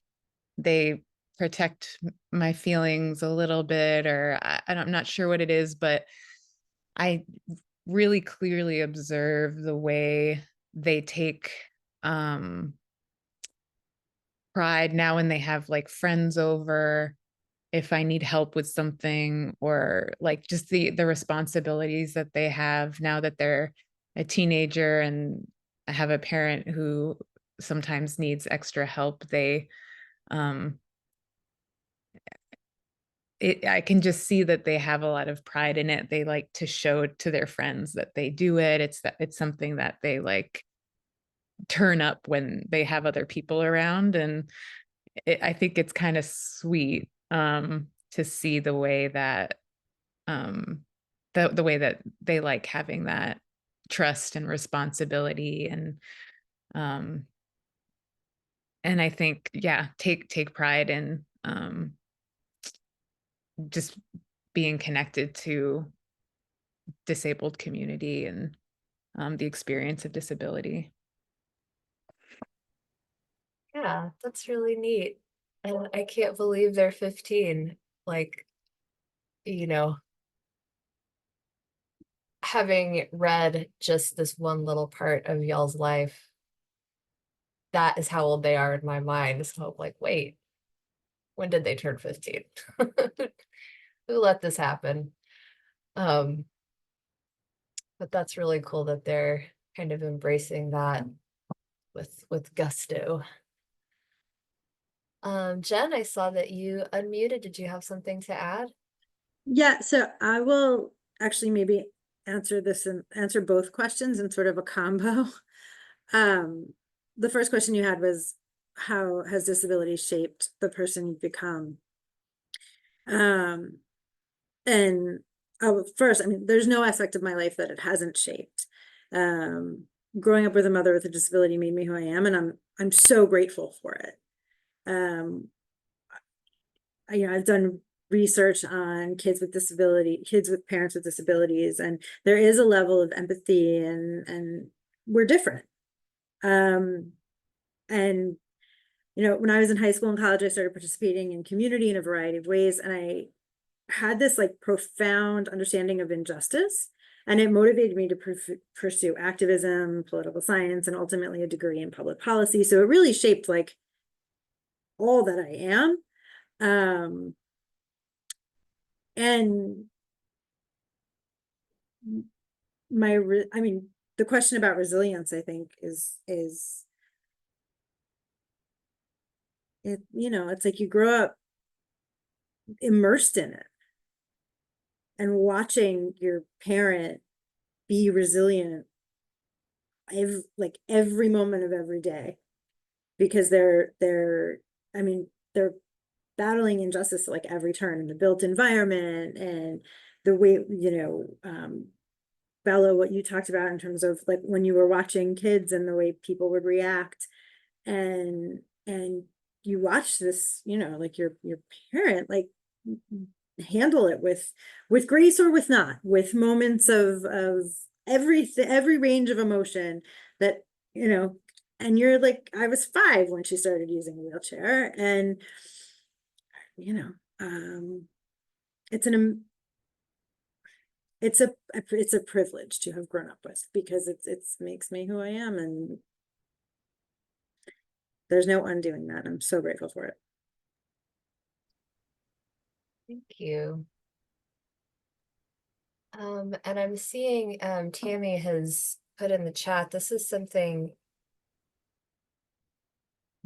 they protect my feelings a little bit, or I'm not sure what it is, but I really clearly observe the way they take pride now when they have like friends over, if I need help with something, or like just the responsibilities that they have now that they're a teenager and I have a parent who sometimes needs extra help. I can just see that they have a lot of pride in it. They like to show to their friends that they do it. It's something that they like turn up when they have other people around. And I think it's kind of sweet to see the way that the way that they like having that trust and responsibility, and I think, yeah, take pride in just being connected to disabled community and the experience of disability. Yeah, that's really neat. And I can't believe they're 15. Like, having read just this one little part of y'all's life, that is how old they are in my mind. So I'm like, wait, when did they turn 15? Who let this happen? But that's really cool that they're kind of embracing that with gusto. Jen, I saw that you unmuted. Did you have something to add? Yeah, so I will actually maybe answer this and answer both questions in sort of a combo. The first question you had was, how has disability shaped the person you've become? And first, I mean, there's no aspect of my life that it hasn't shaped. Growing up with a mother with a disability made me who I am, and I'm so grateful for it. I've done research on kids with parents with disabilities, and there is a level of empathy, and we're different. And when I was in high school and college, I started participating in community in a variety of ways, and I had this like profound understanding of injustice And it motivated me to pursue activism, political science, and ultimately a degree in public policy. So it really shaped like all that I am. And I mean, the question about resilience, I think, is it, you know, it's like you grow up immersed in it and watching your parent be resilient every moment of every day, because I mean, they're battling injustice at like every turn in the built environment, and the way, you know, Bella, what you talked about in terms of like when you were watching kids and the way people would react, and you watch this, you know, like your parent like handle it with grace or with not, with moments of every range of emotion that, you know. And you're like, I was 5 when she started using a wheelchair, and you know, it's a privilege to have grown up with, because it's makes me who I am, and there's no undoing that. I'm so grateful for it. Thank you. And I'm seeing Tammy has put in the chat, this is something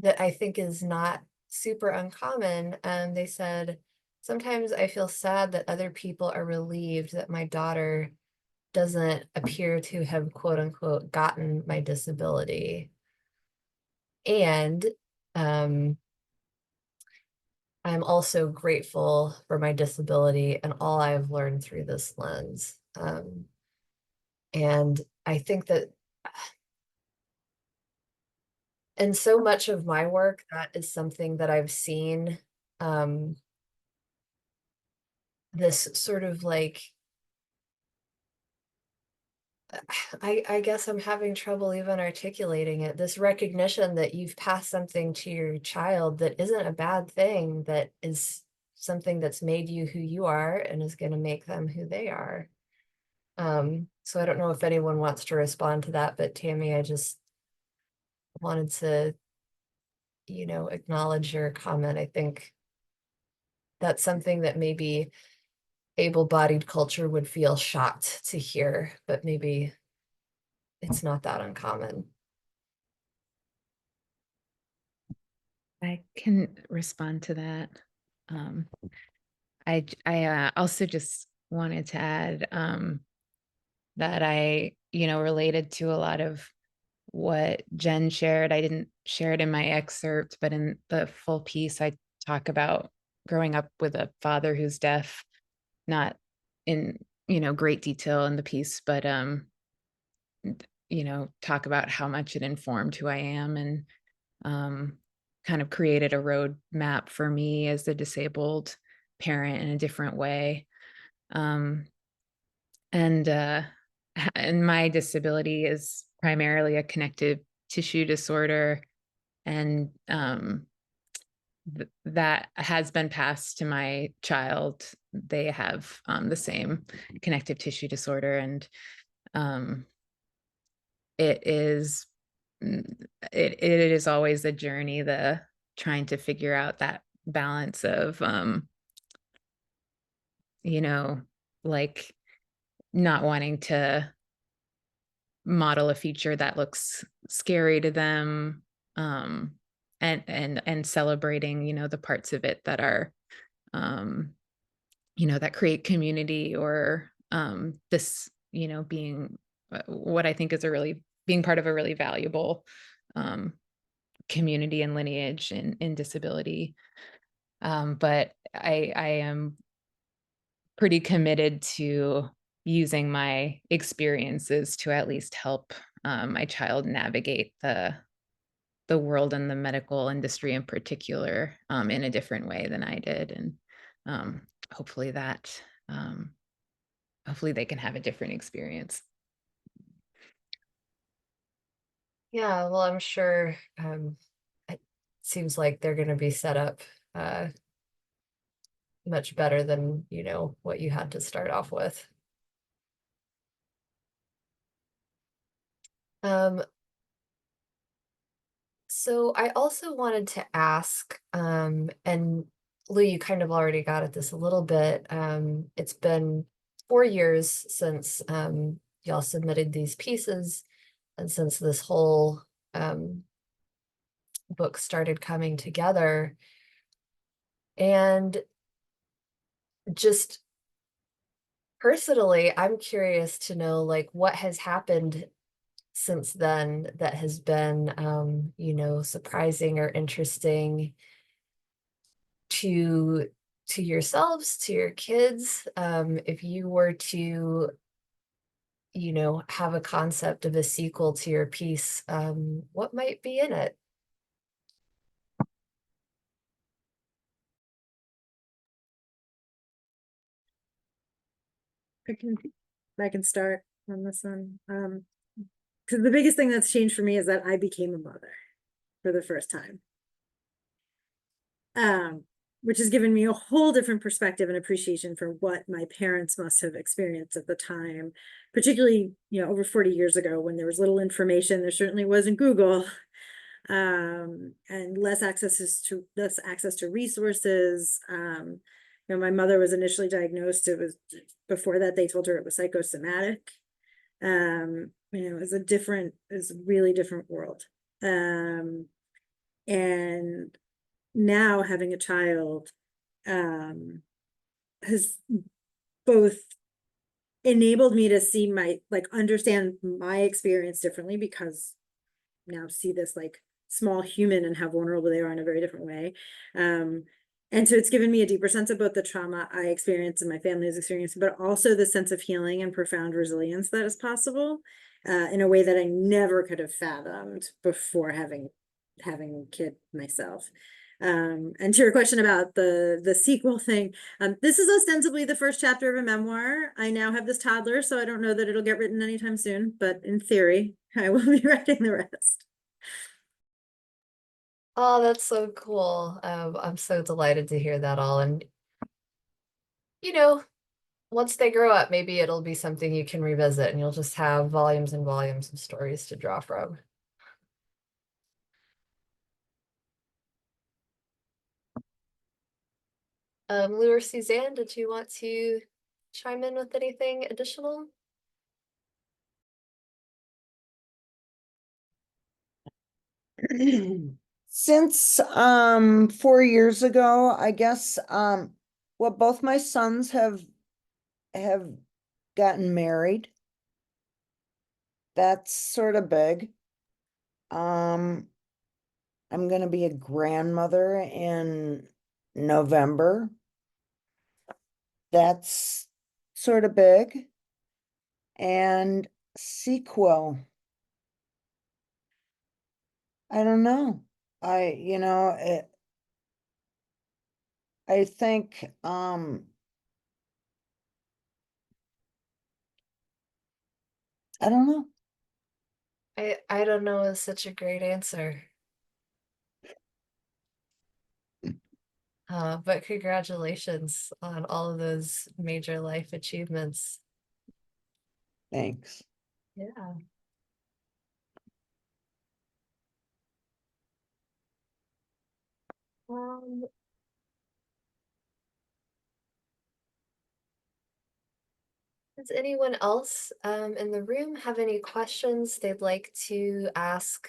that I think is not super uncommon. They said, sometimes I feel sad that other people are relieved that my daughter doesn't appear to have, quote unquote, gotten my disability. And I'm also grateful for my disability and all I've learned through this lens. And I think that in so much of my work, that is something that I've seen, this sort of like, I guess I'm having trouble even articulating it, this recognition that you've passed something to your child that isn't a bad thing, that is something that's made you who you are and is going to make them who they are. So I don't know if anyone wants to respond to that, but Tammy, I just wanted to, you know, acknowledge your comment. I think that's something that maybe able-bodied culture would feel shocked to hear, but maybe it's not that uncommon. I can respond to that. I also just wanted to add that I, you know, related to a lot of what Jen shared. I didn't share it in my excerpt, but in the full piece, I talk about growing up with a father who's deaf, not in, you know, great detail in the piece, but you know, talk about how much it informed who I am, and kind of created a roadmap for me as a disabled parent in a different way. And my disability is primarily a connective tissue disorder, and that has been passed to my child. They have the same connective tissue disorder, and it is always a journey, the trying to figure out that balance of you know, like not wanting to model a feature that looks scary to them, and celebrating, you know, the parts of it that are you know, that create community, or this, you know, being what I think is being part of a really valuable community and lineage in disability. But I am pretty committed to using my experiences to at least help my child navigate the world and the medical industry in particular in a different way than I did. And hopefully hopefully they can have a different experience. Yeah, well, I'm sure it seems like they're going to be set up much better than, you know, what you had to start off with. Um, so I also wanted to ask, and Lou, you kind of already got at this a little bit. It's been 4 years since y'all submitted these pieces, and since this whole book started coming together. And just personally, I'm curious to know, like, what has happened since then that has been, surprising or interesting to yourselves, to your kids. If you were to, have a concept of a sequel to your piece, what might be in it? I can start on this one. Because the biggest thing that's changed for me is that I became a mother for the first time. Which has given me a whole different perspective and appreciation for what my parents must have experienced at the time, particularly, over 40 years ago when there was little information. There certainly wasn't Google, and less access to resources. My mother was initially diagnosed. It was before that they told her it was psychosomatic. It was a really different world. And now having a child has both enabled me to see understand my experience differently, because now see this small human and how vulnerable they are in a very different way. And so it's given me a deeper sense of both the trauma I experienced and my family's experience, but also the sense of healing and profound resilience that is possible in a way that I never could have fathomed before having a kid myself. And to your question about the sequel thing, this is ostensibly the first chapter of a memoir. I now have this toddler, so I don't know that it'll get written anytime soon, but in theory, I will be writing the rest. Oh, that's so cool. I'm so delighted to hear that all. And, once they grow up, maybe it'll be something you can revisit and you'll just have volumes and volumes of stories to draw from. Lou or Suzanne, did you want to chime in with anything additional? Since 4 years ago, I guess well, both my sons have gotten married. That's sort of big. I'm gonna be a grandmother in November. That's sort of big. And sequel, I don't know. I think I don't know. I don't know is such a great answer. But congratulations on all of those major life achievements. Thanks. Yeah. Um, does anyone else in the room have any questions they'd like to ask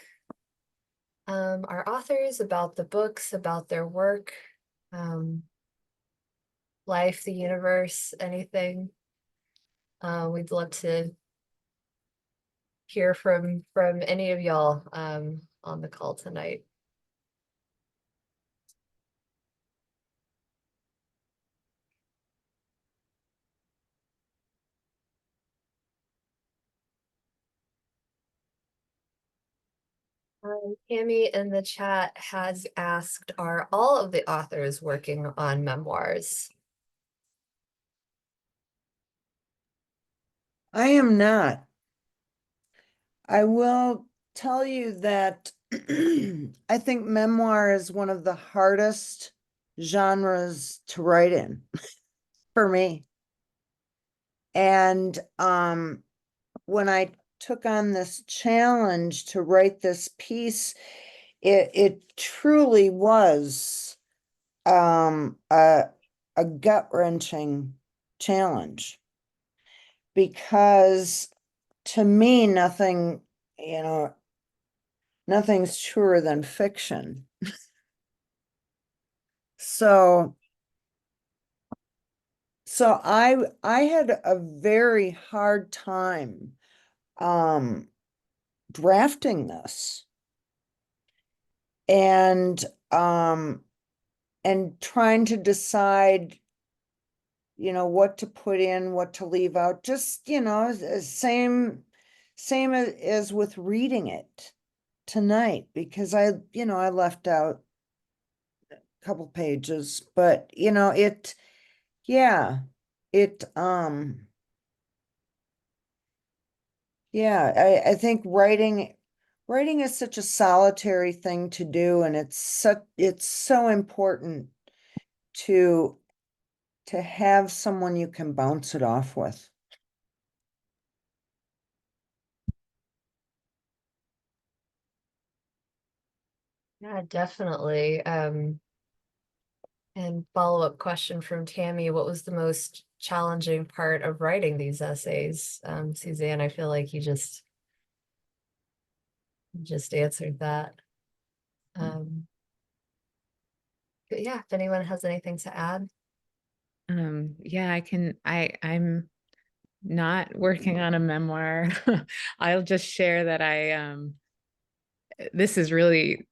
our authors about the books, about their work, life, the universe, anything? We'd love to hear from any of y'all on the call tonight. Tammy in the chat has asked, are all of the authors working on memoirs? I am not. I will tell you that I think memoir is one of the hardest genres to write in for me. And when I took on this challenge to write this piece, it truly was a gut-wrenching challenge, because to me, nothing, you know, nothing's truer than fiction. So I had a very hard time drafting this, and trying to decide, you know, what to put in, what to leave out. Just, you know, same as with reading it tonight, because I left out a couple pages, but you know, yeah, it, yeah, I think writing is such a solitary thing to do, and it's so important to have someone you can bounce it off with. Yeah, definitely. And follow-up question from Tammy, what was the most challenging part of writing these essays? Suzanne, I feel like you just answered that. But yeah, if anyone has anything to add. Yeah, I'm not working on a memoir. I'll just share that this is really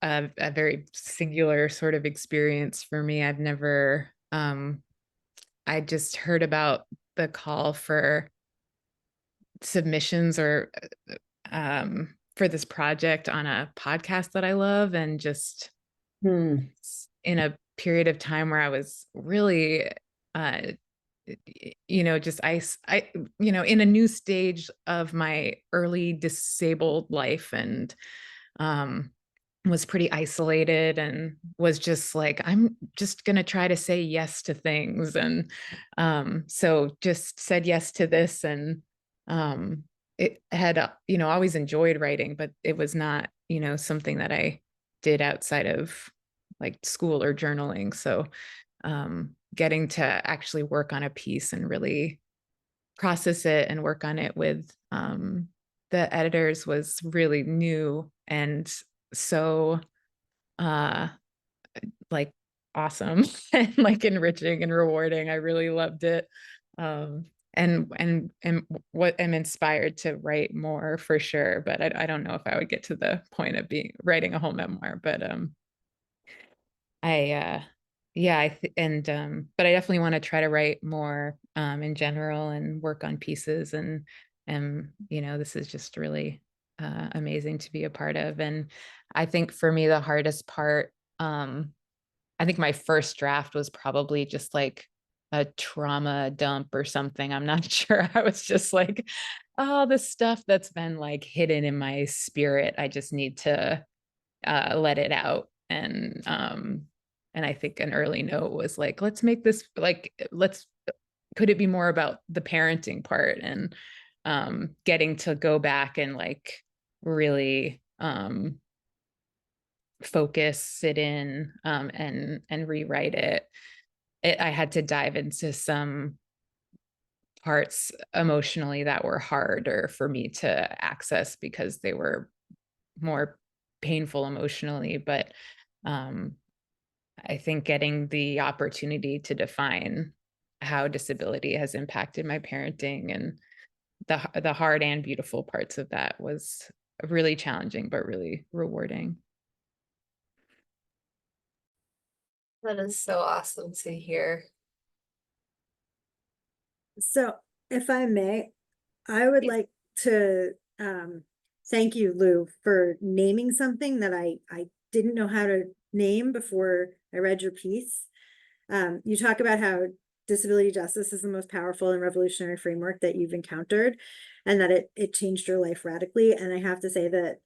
a very singular sort of experience for me. I've never, I just heard about the call for submissions or for this project on a podcast that I love, and just in a period of time where I was really you know, just you know, in a new stage of my early disabled life, and was pretty isolated, and was just like, I'm just gonna try to say yes to things. And so just said yes to this, and it had, you know, always enjoyed writing, but it was not, you know, something that I did outside of like school or journaling. So getting to actually work on a piece and really process it and work on it with the editors was really new, and so like awesome and like enriching and rewarding. I really loved it. And what I'm inspired to write more for sure, but I don't know if I would get to the point of writing a whole memoir, but yeah, but I definitely want to try to write more in general and work on pieces, and you know, this is just really amazing to be a part of. And I think for me the hardest part, I think my first draft was probably just like a trauma dump or something. I'm not sure. I was just like, oh, this stuff that's been like hidden in my spirit, I just need to let it out. And I think an early note was like, let's make this like, could it be more about the parenting part, and getting to go back and like really focus, sit in, and rewrite it. I had to dive into some parts emotionally that were harder for me to access because they were more painful emotionally. But I think getting the opportunity to define how disability has impacted my parenting, and the hard and beautiful parts of that, was really challenging, but really rewarding. That is so awesome to hear. So if I may, I would like to thank you, Lou, for naming something that I didn't know how to name before I read your piece. You talk about how disability justice is the most powerful and revolutionary framework that you've encountered, and that it changed your life radically. And I have to say that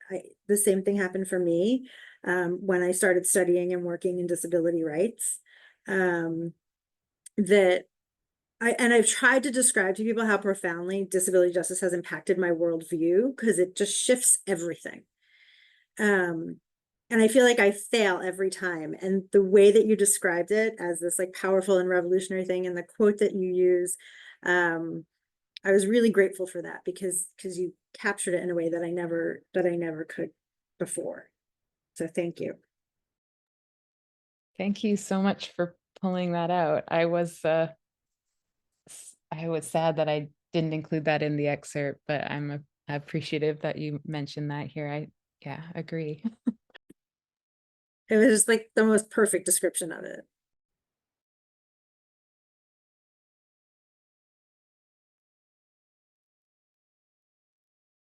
the same thing happened for me when I started studying and working in disability rights. That I've tried to describe to people how profoundly disability justice has impacted my worldview, because it just shifts everything. And I feel like I fail every time. And the way that you described it as this like powerful and revolutionary thing, and the quote that you use, I was really grateful for that, because you captured it in a way that I never could before. So thank you. Thank you so much for pulling that out. I was sad that I didn't include that in the excerpt, but I'm appreciative that you mentioned that here. Yeah, agree. It was just like the most perfect description of it.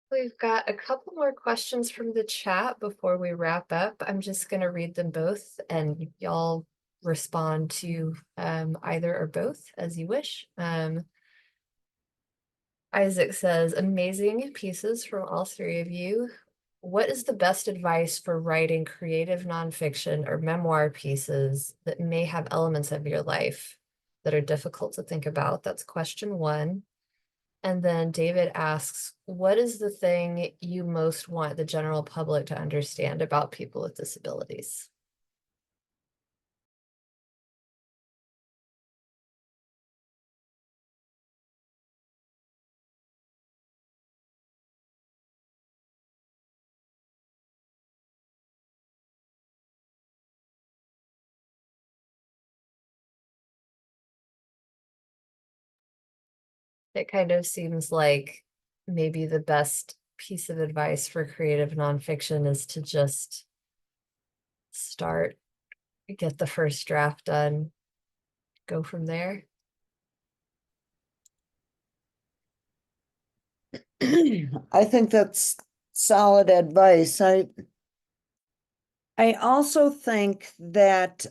We've got a couple more questions from the chat before we wrap up. I'm just going to read them both, and y'all respond to either or both as you wish. Isaac says, amazing pieces from all three of you. What is the best advice for writing creative nonfiction or memoir pieces that may have elements of your life that are difficult to think about? That's question one. And then David asks, what is the thing you most want the general public to understand about people with disabilities? It kind of seems like maybe the best piece of advice for creative nonfiction is to just start, get the first draft done, go from there. I think that's solid advice. I also think that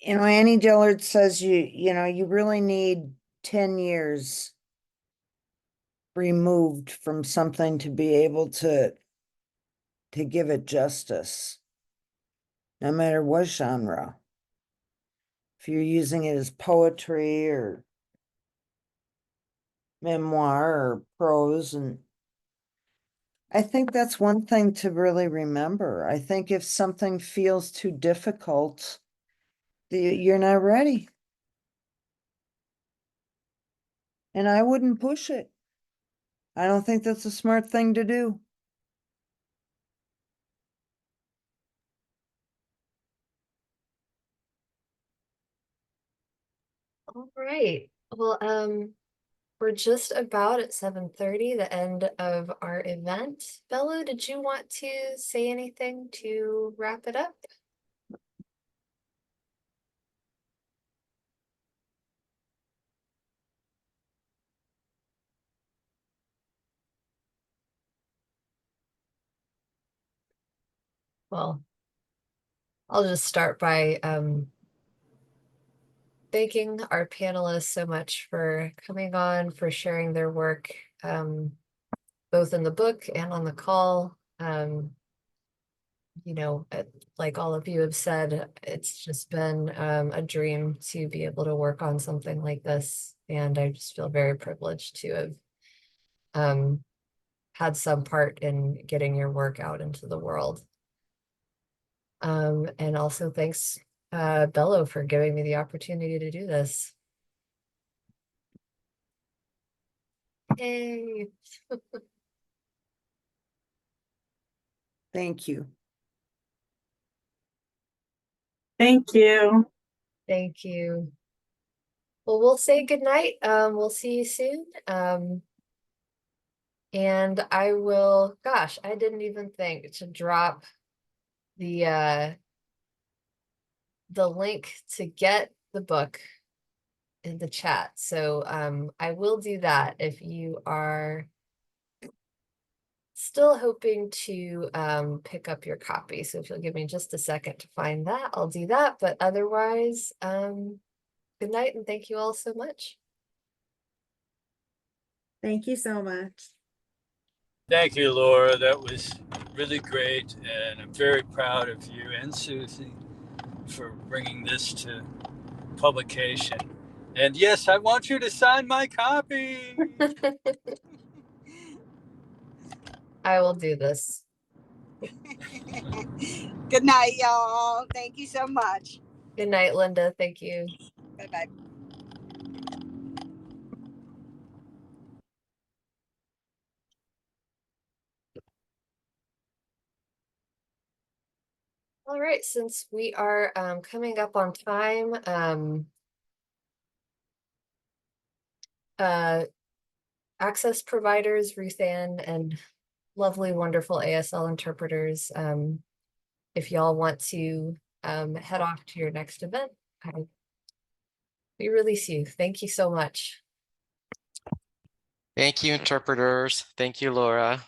Annie Dillard says you really need 10 years removed from something to be able to give it justice, no matter what genre. If you're using it as poetry or memoir or prose, and I think that's one thing to really remember. I think if something feels too difficult, you're not ready. And I wouldn't push it. I don't think that's a smart thing to do. All right. Well, we're just about at 7:30, the end of our event. Belo, did you want to say anything to wrap it up? Well, I'll just start by thanking our panelists so much for coming on, for sharing their work, both in the book and on the call. Like all of you have said, it's just been a dream to be able to work on something like this. And I just feel very privileged to have had some part in getting your work out into the world. And also thanks, Belo, for giving me the opportunity to do this. Yay. Thank you. Thank you. Thank you. Well, we'll say goodnight. We'll see you soon. And I will, gosh, I didn't even think to drop the link to get the book in the chat. So I will do that if you are still hoping to pick up your copy. So if you'll give me just a second to find that, I'll do that. But otherwise, good night and thank you all so much. Thank you so much. Thank you, Laura. That was really great. And I'm very proud of you and Susie for bringing this to publication. And yes, I want you to sign my copy. I will do this. Good night, y'all. Thank you so much. Good night, Linda. Thank you. Bye-bye. All right, since we are coming up on time, access providers, Ruth Ann, and lovely, wonderful ASL interpreters, if y'all want to head off to your next event, we release you. Thank you so much. Thank you, interpreters. Thank you, Laura.